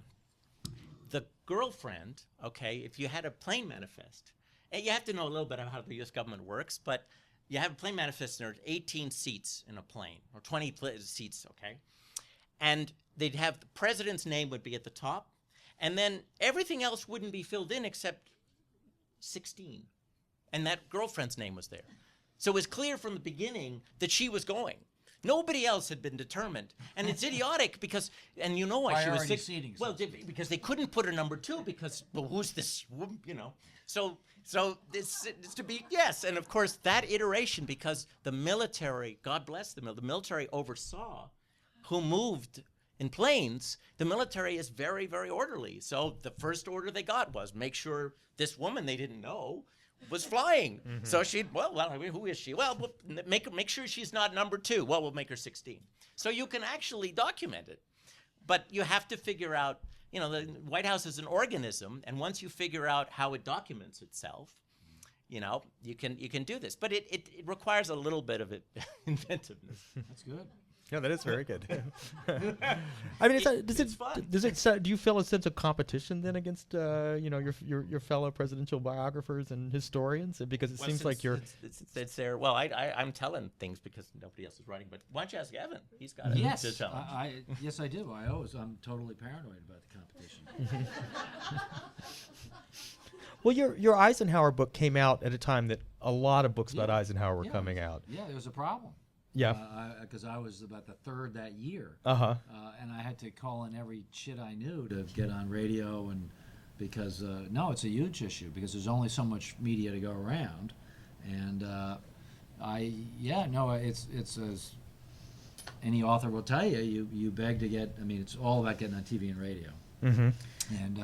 the girlfriend, okay, if you had a plane manifest, and you have to know a little bit about how the U.S. government works, but you have a plane manifest, and there are 18 seats in a plane, or 20 seats, okay? And they'd have the president's name would be at the top, and then everything else wouldn't be filled in except 16. And that girlfriend's name was there. So it was clear from the beginning that she was going. Nobody else had been determined. And it's idiotic because, and you know why she was Priority seating, well, because they couldn't put her number 2 because, well, who's this, you know? So it's to be, yes. And of course, that iteration, because the military, God bless the military oversaw who moved in planes, the military is very, very orderly. So the first order they got was make sure this woman they didn't know was flying. So I mean, who is she? Well, we'll make sure she's not number 2. Well, we'll make her 16. So you can actually document it. But you have to figure out, you know, the White House is an organism, and once you figure out how it documents itself, you know, you can do this. But it requires a little bit of inventiveness. That's good. Yeah, that is very good. I mean, It's fun. Do you feel a sense of competition then against your fellow presidential biographers and historians? Because it seems like you're. It's there. Well, I'm telling things because nobody else is writing. But why don't you ask Evan? He's got it. Yes, to challenge. yes, I do. I'm totally paranoid about the competition. Well, your Eisenhower book came out at a time that a lot of books about Eisenhower were coming out. Yeah, there was a problem. Yeah. Because I was about the third that year. Uh-huh. And I had to call in every shit I knew to get on radio, and because no, it's a huge issue because there's only so much media to go around, and it's as any author will tell you, you beg to get. I mean, it's all about getting on TV and radio. Mm-hmm. And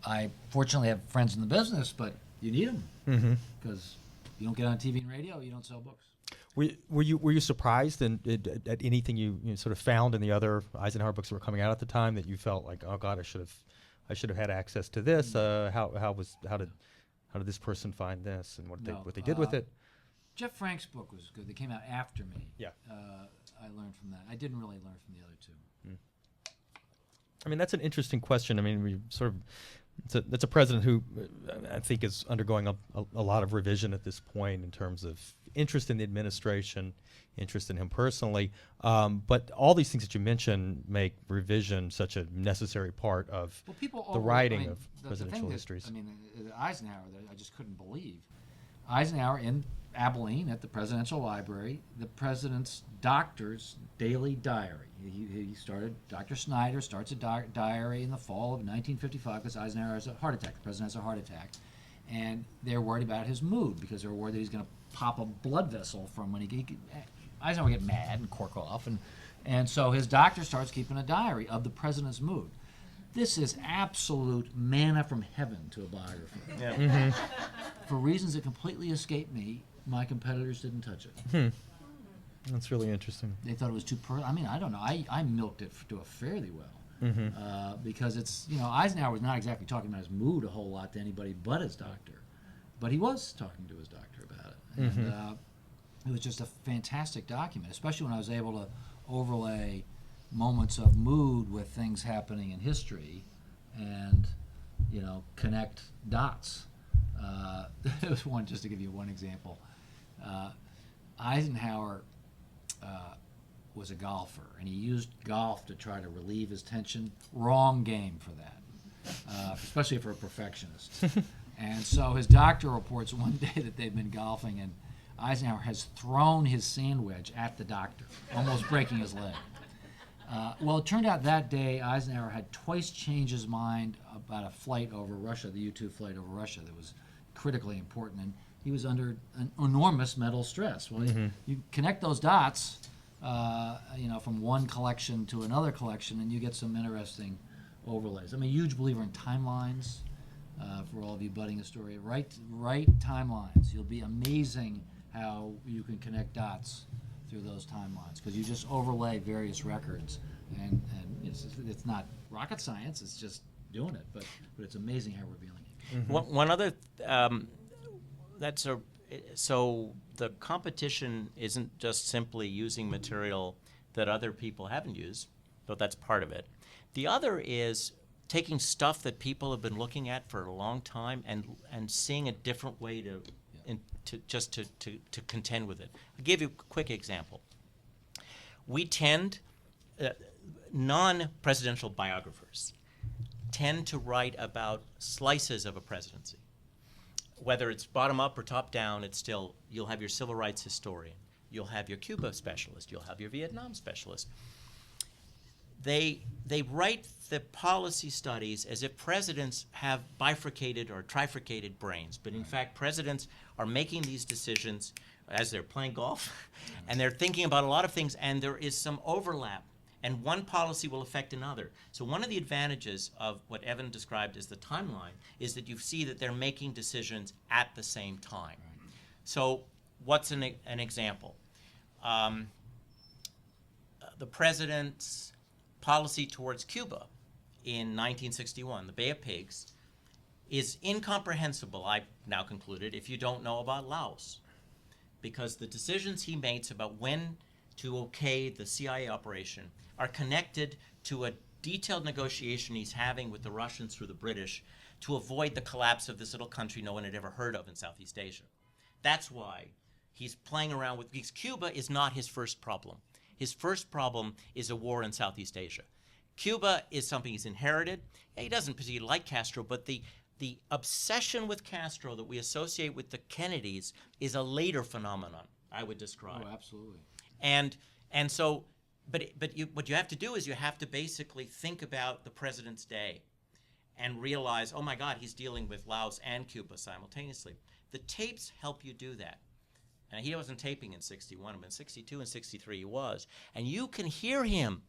I fortunately have friends in the business, but you need them because you don't get on TV and radio, you don't sell books. Were you surprised at anything you sort of found in the other Eisenhower books that were coming out at the time that you felt like, oh God, I should have had access to this? How did this person find this, and what they did with it? Jeff Frank's book was good. They came out after me. Yeah. I learned from that. I didn't really learn from the other two. I mean, that's an interesting question. I mean, we sort of. That's a president who I think is undergoing a lot of revision at this point in terms of interest in the administration, interest in him personally. But all these things that you mentioned make revision such a necessary part of the writing of presidential histories. Eisenhower, I just couldn't believe. Eisenhower in Abilene at the Presidential Library, the president's doctor's daily diary. He started, Dr. Snyder starts a diary in the fall of 1955 because Eisenhower has a heart attack. The president has a heart attack. And they're worried about his mood because they're worried that he's going to pop a blood vessel from when Eisenhower would get mad and cork off. And so his doctor starts keeping a diary of the president's mood. This is absolute manna from heaven to a biographer. Yeah. For reasons that completely escape me, my competitors didn't touch it. That's really interesting. They thought it was too I don't know. I milked it to a fairly well because it's, Eisenhower was not exactly talking about his mood a whole lot to anybody but his doctor. But he was talking to his doctor about it. And it was just a fantastic document, especially when I was able to overlay moments of mood with things happening in history and, connect dots. There was one, just to give you one example. Eisenhower was a golfer, and he used golf to try to relieve his tension. Wrong game for that, especially for a perfectionist. And so his doctor reports one day that they've been golfing, and Eisenhower has thrown his sand wedge at the doctor, almost breaking his leg. Well, it turned out that day Eisenhower had twice changed his mind about a flight over Russia, the U-2 flight over Russia that was critically important, and he was under an enormous mental stress. Well, you connect those dots, from one collection to another collection, and you get some interesting overlays. I'm a huge believer in timelines. For all of you budding historians, write timelines. You'll be amazing how you can connect dots through those timelines because you just overlay various records, and it's not rocket science. It's just doing it, but it's amazing how revealing it. One other. So the competition isn't just simply using material that other people haven't used, though that's part of it. The other is taking stuff that people have been looking at for a long time and seeing a different way to contend with it. I'll give you a quick example. We tend, non-presidential biographers tend to write about slices of a presidency. Whether it's bottom up or top down, it's still, you'll have your civil rights historian, you'll have your Cuba specialist, you'll have your Vietnam specialist. They write the policy studies as if presidents have bifurcated or trifurcated brains, but in fact presidents are making these decisions as they're playing golf, and they're thinking about a lot of things, and there is some overlap, and one policy will affect another. So one of the advantages of what Evan described as the timeline is that you see that they're making decisions at the same time. So what's an example? The president's policy towards Cuba in 1961, the Bay of Pigs, is incomprehensible, I've now concluded, if you don't know about Laos. Because the decisions he makes about when to okay the CIA operation are connected to a detailed negotiation he's having with the Russians through the British to avoid the collapse of this little country no one had ever heard of in Southeast Asia. That's why he's playing around with, because Cuba is not his first problem. His first problem is a war in Southeast Asia. Cuba is something he's inherited. He doesn't particularly like Castro, but the obsession with Castro that we associate with the Kennedys is a later phenomenon, I would describe. Oh, absolutely. And so, what you have to do is you have to basically think about the president's day and realize, oh my God, he's dealing with Laos and Cuba simultaneously. The tapes help you do that. And he wasn't taping in 61, but in 62 and 63 he was. And you can hear him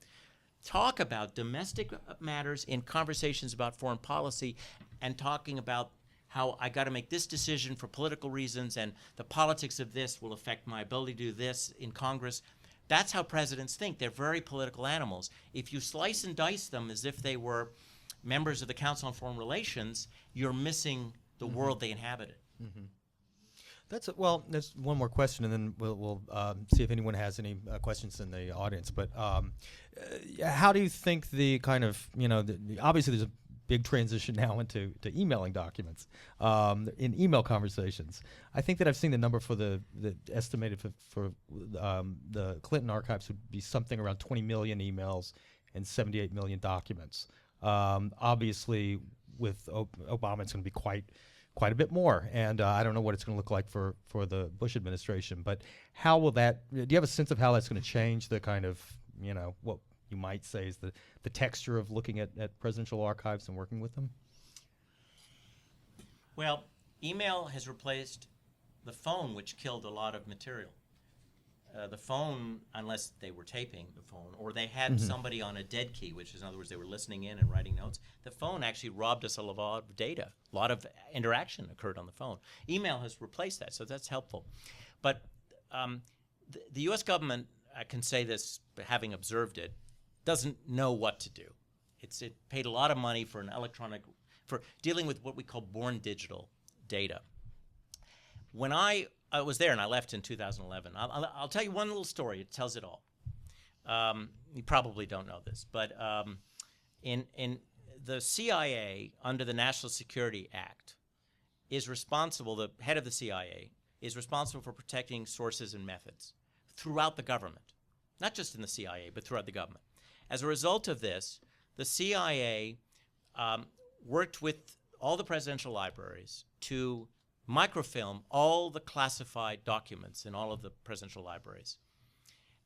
talk about domestic matters in conversations about foreign policy and talking about how I got to make this decision for political reasons and the politics of this will affect my ability to do this in Congress. That's how presidents think. They're very political animals. If you slice and dice them as if they were members of the Council on Foreign Relations, you're missing the world they inhabited. Well, there's one more question, and then we'll see if anyone has any questions in the audience. But how do you think the kind of, obviously there's a big transition now into emailing documents, in email conversations. I think that I've seen the number for the estimated for the Clinton archives would be something around 20 million emails and 78 million documents. Obviously, with Obama, it's going to be quite a bit more, and I don't know what it's going to look like for the Bush administration. But how will that? Do you have a sense of how that's going to change the kind of what you might say is the texture of looking at presidential archives and working with them? Well, email has replaced the phone, which killed a lot of material. The phone, unless they were taping the phone, or they had somebody on a dead key, which is, in other words, they were listening in and writing notes, the phone actually robbed us of a lot of data. A lot of interaction occurred on the phone. Email has replaced that, so that's helpful. But the U.S. government, I can say this, having observed it, doesn't know what to do. It paid a lot of money for for dealing with what we call born digital data. When I was there, and I left in 2011. I'll tell you one little story. It tells it all. You probably don't know this, but in the CIA, under the National Security Act, is responsible, the head of the CIA, is responsible for protecting sources and methods throughout the government, not just in the CIA, but throughout the government. As a result of this, the CIA worked with all the presidential libraries to microfilm all the classified documents in all of the presidential libraries.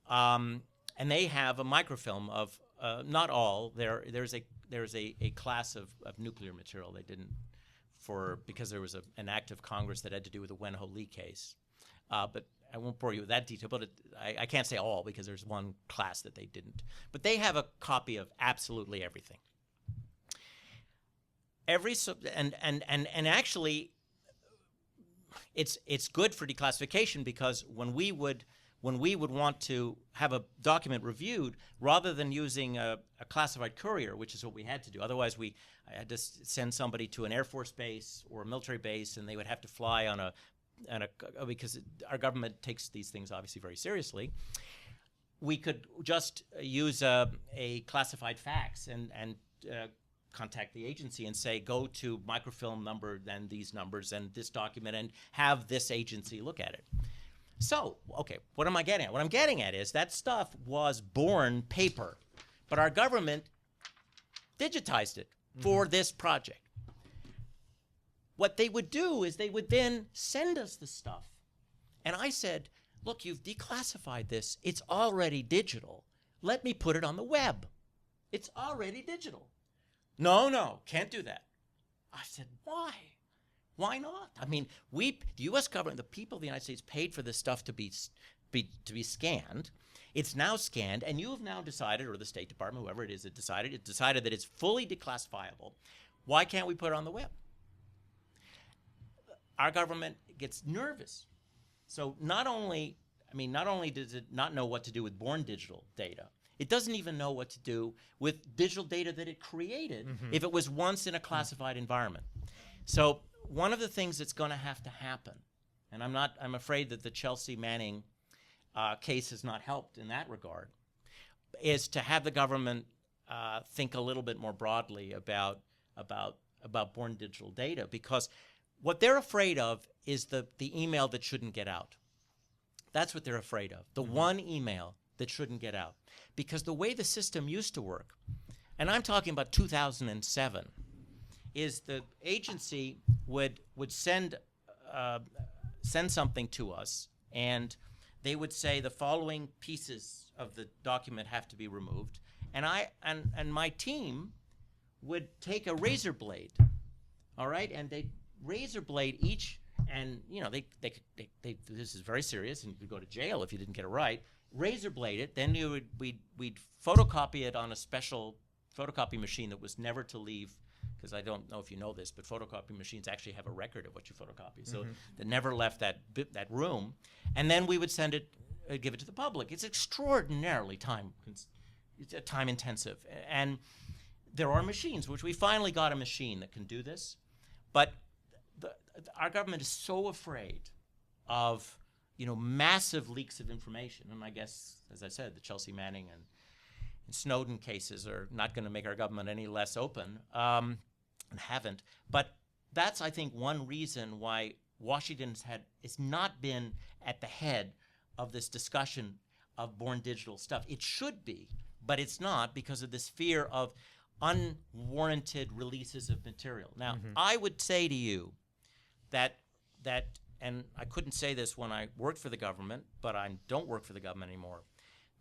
And they have a microfilm of, not all, there's a class of nuclear material they didn't, because there was an act of Congress that had to do with the Wen-Ho Lee case. But I won't bore you with that detail, but I can't say all because there's one class that they didn't. But they have a copy of absolutely everything. And actually, it's good for declassification because when we would want to have a document reviewed, rather than using a classified courier, which is what we had to do, otherwise I had to send somebody to an Air Force base or a military base, and they would have to fly on because our government takes these things obviously very seriously. We could just use a classified fax and contact the agency and say, go to microfilm number, then these numbers, and this document, and have this agency look at it. So, okay, what am I getting at? What I'm getting at is that stuff was born paper, but our government digitized it for this project. What they would do is they would then send us the stuff. And I said, look, you've declassified this. It's already digital. Let me put it on the web. It's already digital. No, can't do that. I said, why? Why not? I mean, the U.S. government, the people of the United States paid for this stuff to be scanned. It's now scanned, and you have now decided, or the State Department, whoever it is, it decided that it's fully declassifiable. Why can't we put it on the web? Our government gets nervous. So not only does it not know what to do with born digital data, it doesn't even know what to do with digital data that it created if it was once in a classified environment. So one of the things that's going to have to happen, and I'm afraid that the Chelsea Manning case has not helped in that regard, is to have the government think a little bit more broadly about born digital data, because what they're afraid of is the email that shouldn't get out. That's what they're afraid of, the one email that shouldn't get out. Because the way the system used to work, and I'm talking about 2007, is the agency would send something to us, and they would say the following pieces of the document have to be removed, and my team would take a razor blade, all right, and they razor blade each, and they this is very serious, and you could go to jail if you didn't get it right. Razor blade it, then we'd photocopy it on a special photocopy machine that was never to leave, because I don't know if you know this, but photocopy machines actually have a record of what you photocopy, so that never left that room, and then we would send it, give it to the public. It's extraordinarily time intensive, and there are machines, which we finally got a machine that can do this, but our government is so afraid of massive leaks of information, and I guess, as I said, the Chelsea Manning and Snowden cases are not going to make our government any less open, and haven't. But that's, I think, one reason why Washington has not been at the head of this discussion of born digital stuff. It should be, but it's not, because of this fear of unwarranted releases of material. Now, I would say to you that, and I couldn't say this when I worked for the government, but I don't work for the government anymore,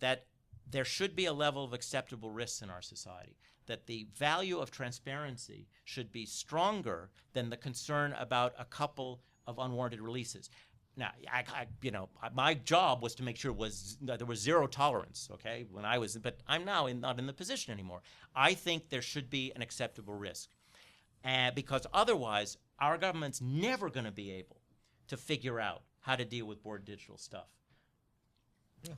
that there should be a level of acceptable risks in our society, that the value of transparency should be stronger than the concern about a couple of unwarranted releases. Now, my job was to make sure there was zero tolerance, okay, when I was, but I'm now not in the position anymore. I think there should be an acceptable risk, because otherwise our government's never going to be able to figure out how to deal with born digital stuff. Yeah.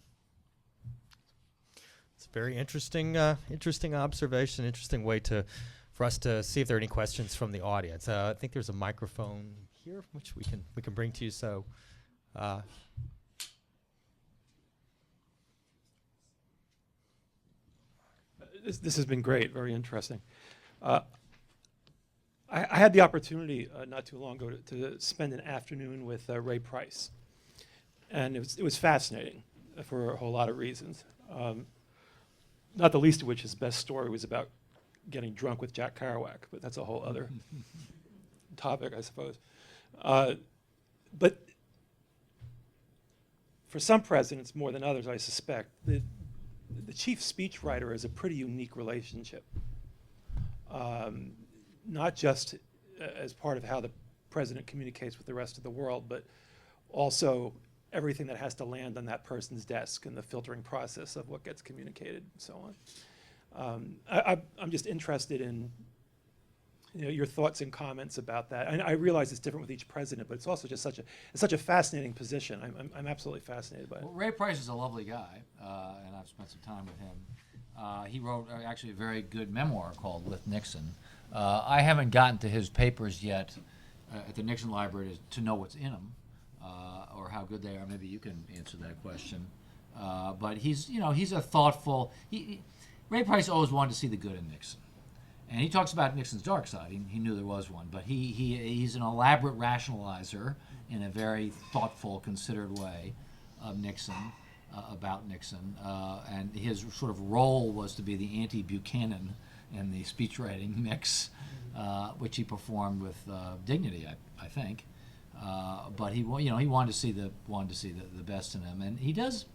It's a very interesting observation, interesting way for us to see if there are any questions from the audience. I think there's a microphone here, which we can bring to you. So, this has been great, very interesting. I had the opportunity not too long ago to spend an afternoon with Ray Price, and it was fascinating for a whole lot of reasons. Not the least of which his best story was about getting drunk with Jack Kerouac, but that's a whole other topic, I suppose. But for some presidents more than others, I suspect, the chief speechwriter is a pretty unique relationship. Not just as part of how the president communicates with the rest of the world, but also everything that has to land on that person's desk and the filtering process of what gets communicated and so on. I'm just interested in your thoughts and comments about that. I realize it's different with each president, but it's also just such a fascinating position. I'm absolutely fascinated by it. Well, Ray Price is a lovely guy, and I've spent some time with him. He wrote actually a very good memoir called With Nixon. I haven't gotten to his papers yet at the Nixon Library to know what's in them or how good they are. Maybe you can answer that question. But he's a thoughtful. Ray Price always wanted to see the good in Nixon, and he talks about Nixon's dark side. He knew there was one, but he's an elaborate rationalizer in a very thoughtful, considered way of Nixon. About Nixon, and his sort of role was to be the anti-Buchanan in the speechwriting mix, which he performed with dignity, I think. But he wanted to see the best in him, and he does.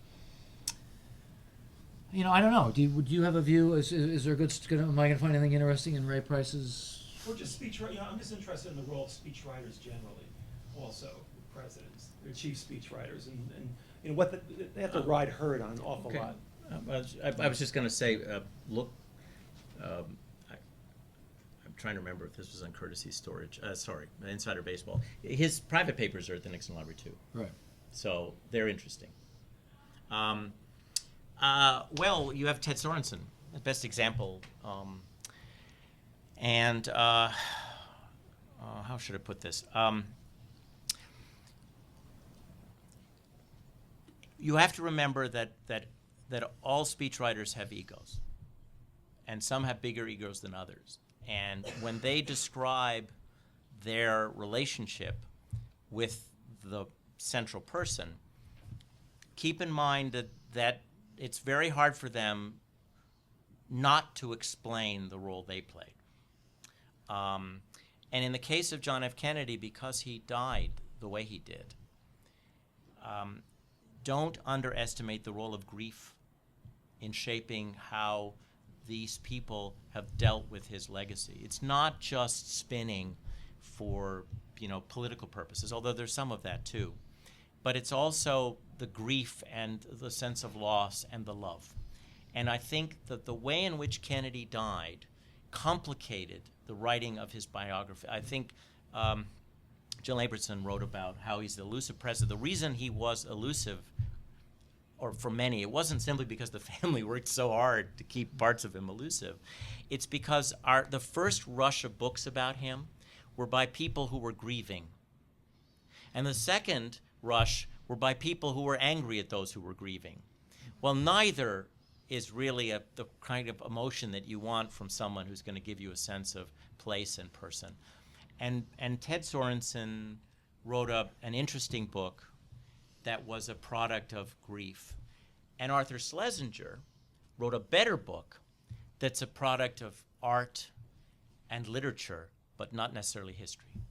I don't know. Would you have a view? Is there am I going to find anything interesting in Ray Price's? Or just speechwriting. I'm just interested in the role of speechwriters generally, also presidents, they're chief speechwriters, and what they have to ride herd on an awful lot. I was just going to say, look. I'm trying to remember if this was on Courtesy Storage. Insider Baseball. His private papers are at the Nixon Library too. Right. So they're interesting. Well, you have Ted Sorensen, the best example. And how should I put this? you have to remember that all speechwriters have egos, and some have bigger egos than others. And when they describe their relationship with the central person, keep in mind that it's very hard for them not to explain the role they played. And in the case of John F. Kennedy, because he died the way he did, don't underestimate the role of grief in shaping how these people have dealt with his legacy. It's not just spinning for, political purposes, although there's some of that too. But it's also the grief and the sense of loss and the love. And I think that the way in which Kennedy died complicated the writing of his biography. I think Jill Abramson wrote about how he's the elusive president. The reason he was elusive, or for many, it wasn't simply because the family worked so hard to keep parts of him elusive. It's because the first rush of books about him were by people who were grieving. And the second rush were by people who were angry at those who were grieving. Well, neither is really the kind of emotion that you want from someone who's going to give you a sense of place and person. And Ted Sorensen wrote an interesting book that was a product of grief. And Arthur Schlesinger wrote a better book that's a product of art and literature, but not necessarily history.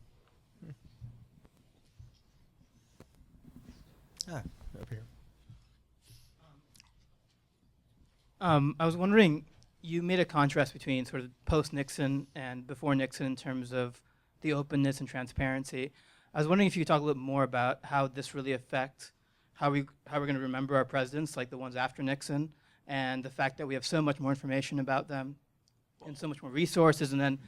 Over here. I was wondering, you made a contrast between sort of post-Nixon and before Nixon in terms of the openness and transparency. I was wondering if you could talk a little bit more about how this really affects how we're going to remember our presidents, like the ones after Nixon, and the fact that we have so much more information about them and so much more resources, and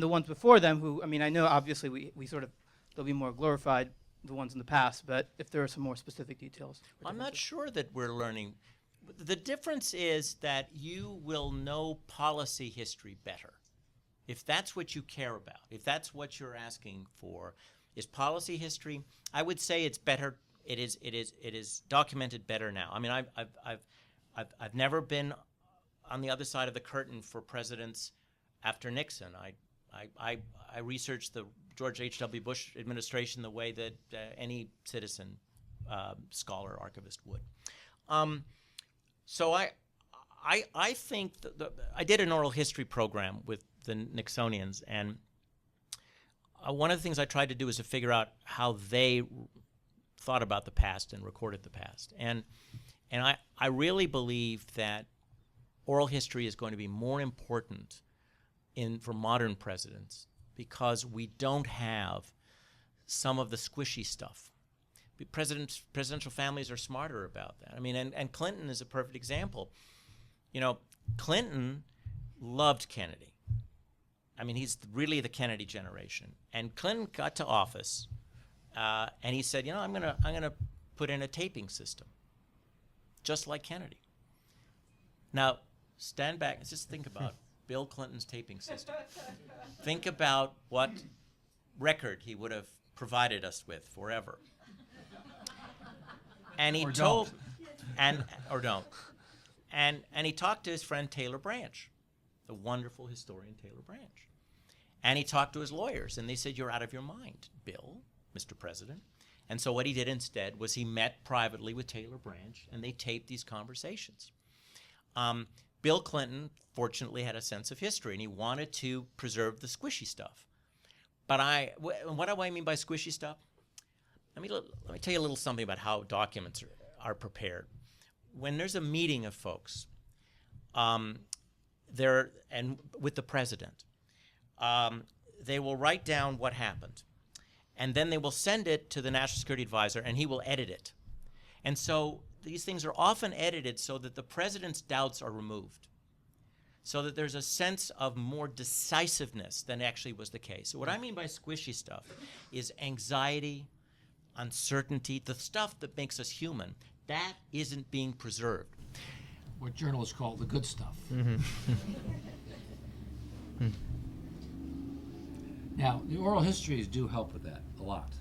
the ones before them who, I know obviously we sort of, they'll be more glorified, the ones in the past, but if there are some more specific details. I'm not sure that we're learning. The difference is that you will know policy history better. If that's what you care about, if that's what you're asking for, is policy history, I would say it's better. It is documented better now. I've never been on the other side of the curtain for presidents after Nixon. I researched the George H.W. Bush administration the way that any citizen, scholar, archivist would. So I think I did an oral history program with the Nixonians, and one of the things I tried to do is to figure out how they thought about the past and recorded the past. And I really believe that oral history is going to be more important for modern presidents because we don't have some of the squishy stuff. Presidential families are smarter about that. And Clinton is a perfect example. Clinton loved Kennedy. He's really the Kennedy generation. And Clinton got to office, and he said, I'm gonna put in a taping system, just like Kennedy. Now, stand back and just think about Bill Clinton's taping system. Think about what record he would have provided us with forever. And he told, or don't. And he talked to his friend Taylor Branch, the wonderful historian Taylor Branch. And he talked to his lawyers, and they said, "You're out of your mind, Bill, Mr. President." And so what he did instead was he met privately with Taylor Branch, and they taped these conversations. Bill Clinton, fortunately, had a sense of history, and he wanted to preserve the squishy stuff. But what do I mean by squishy stuff? Let me tell you a little something about how documents are prepared. When there's a meeting of folks, and with the president, they will write down what happened, and then they will send it to the National Security Advisor, and he will edit it. And so these things are often edited so that the president's doubts are removed, so that there's a sense of more decisiveness than actually was the case. So what I mean by squishy stuff is anxiety, uncertainty, the stuff that makes us human. That isn't being preserved. What journalists call the good stuff. Now, the oral histories do help with that a lot.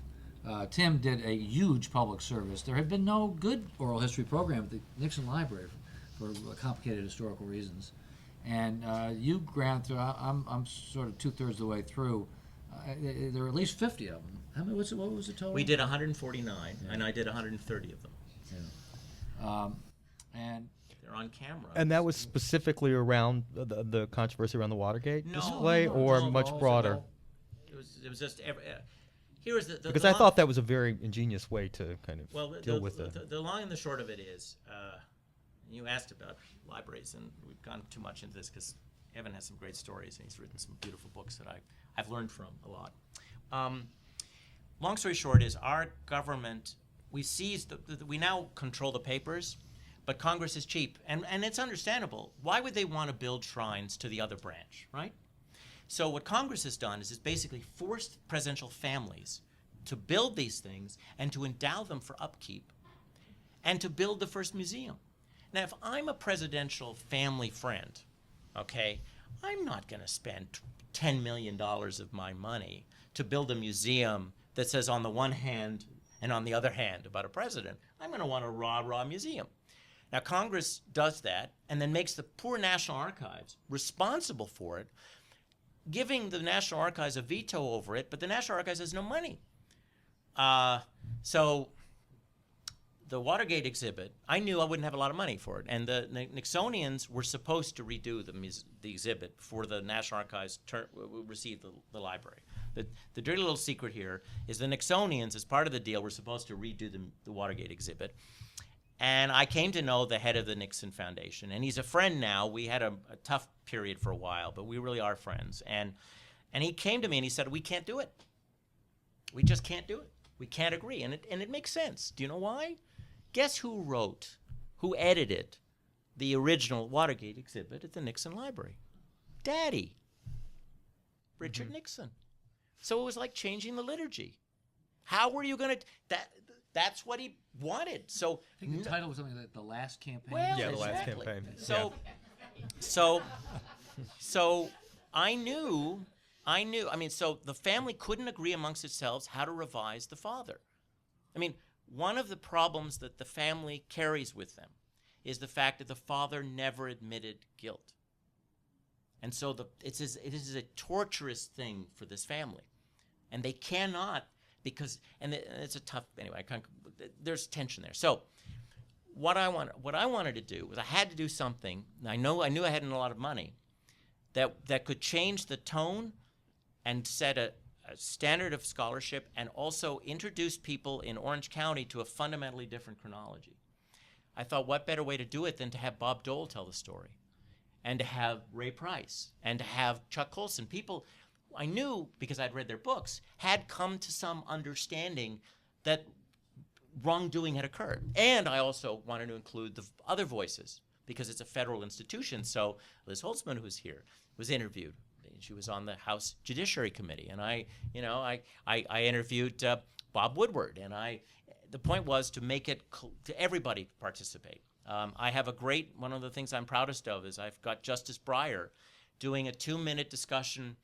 Tim did a huge public service. There had been no good oral history program at the Nixon Library for complicated historical reasons. And you, Grant, I'm sort of 2/3 of the way through. There are at least 50 of them. How many? What was the total? We did 149, and I did 130 of them. And they're on camera. And that was specifically around the controversy around the Watergate No, display, no, or no, much no, broader? no. It was just here was the Because the I long- thought that was a very ingenious way to kind of well deal with it. the long and the short of it is you asked about libraries, and we've gone too much into this because Evan has some great stories and he's written some beautiful books that I've learned from a lot. Long story short is our government, we seized we now control the papers, but Congress is cheap, and it's understandable. Why would they want to build shrines to the other branch, right? So what Congress has done is it's basically forced presidential families to build these things and to endow them for upkeep and to build the first museum. Now, if I'm a presidential family friend, okay, I'm not going to spend $10 million of my money to build a museum that says on the one hand and on the other hand about a president. I'm going to want a rah-rah museum. Now, Congress does that and then makes the poor National Archives responsible for it, giving the National Archives a veto over it, but the National Archives has no money. So the Watergate exhibit, I knew I wouldn't have a lot of money for it, and the Nixonians were supposed to redo the exhibit before the National Archives received the library. The dirty little secret here is the Nixonians, as part of the deal, were supposed to redo the Watergate exhibit. And I came to know the head of the Nixon Foundation, and he's a friend now. We had a tough period for a while, but we really are friends. And he came to me and he said, "We can't do it. We just can't do it. We can't agree." And it makes sense. Do you know why? Guess who edited the original Watergate exhibit at the Nixon Library? Daddy, Richard Nixon. So it was like changing the liturgy. How were you going to that's what he wanted. So I think the title was something like The Last Campaign. well, Yeah, the last exactly. campaign. So I knew. I mean, so the family couldn't agree amongst itself how to revise the father. I mean, one of the problems that the family carries with them is the fact that the father never admitted guilt. And so it is a torturous thing for this family. And they cannot, because, and it's a tough, anyway, there's tension there. So what I wanted to do was I had to do something, I knew I hadn't a lot of money, that could change the tone and set a standard of scholarship and also introduce people in Orange County to a fundamentally different chronology. I thought, what better way to do it than to have Bob Dole tell the story, and to have Ray Price, and to have Chuck Colson. People I knew, because I'd read their books, had come to some understanding that wrongdoing had occurred. And I also wanted to include the other voices, because it's a federal institution. So Liz Holtzman, who's here, was interviewed. She was on the House Judiciary Committee, and I interviewed Bob Woodward, and the point was to make it to everybody participate. I have one of the things I'm proudest of is I've got Justice Breyer doing a 2-minute discussion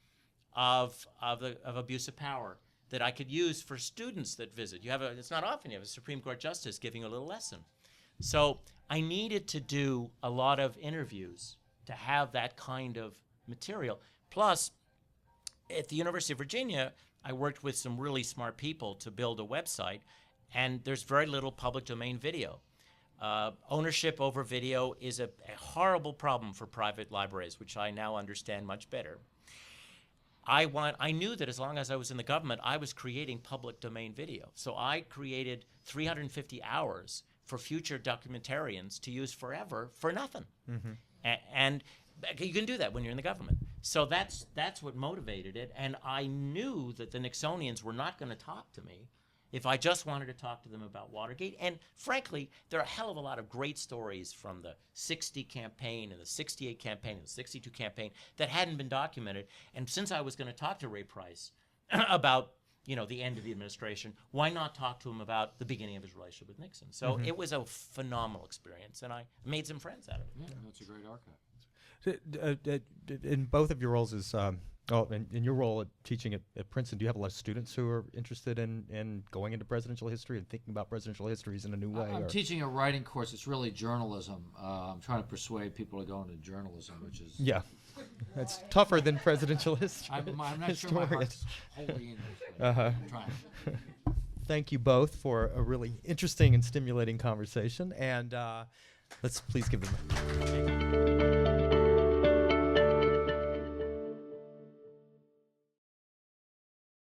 of abuse of power that I could use for students that visit. It's not often you have a Supreme Court justice giving a little lesson. So I needed to do a lot of interviews to have that kind of material. Plus, at the University of Virginia, I worked with some really smart people to build a website, and there's very little public domain video. Ownership over video is a horrible problem for private libraries, which I now understand much better. I knew that as long as I was in the government, I was creating public domain video. So I created 350 hours for future documentarians to use forever for nothing. Mm-hmm. And you can do that when you're in the government. So that's what motivated it. And I knew that the Nixonians were not going to talk to me if I just wanted to talk to them about Watergate. And frankly, there are a hell of a lot of great stories from the 60 campaign and the 68 campaign and the 62 campaign that hadn't been documented. And since I was going to talk to Ray Price about the end of the administration, why not talk to him about the beginning of his relationship with Nixon? So it was a phenomenal experience, and I made some friends out of it. Yeah, that's a great archive. In both of your roles as Oh, and in your role at teaching at Princeton, do you have a lot of students who are interested in going into presidential history and thinking about presidential histories in a new way? I'm teaching a writing course. It's really journalism. I'm trying to persuade people to go into journalism, which is Yeah, that's tougher than presidential history. I'm not sure my heart's wholly in this. But Uh-huh. I'm trying. Thank you both for a really interesting and stimulating conversation, and let's please give them a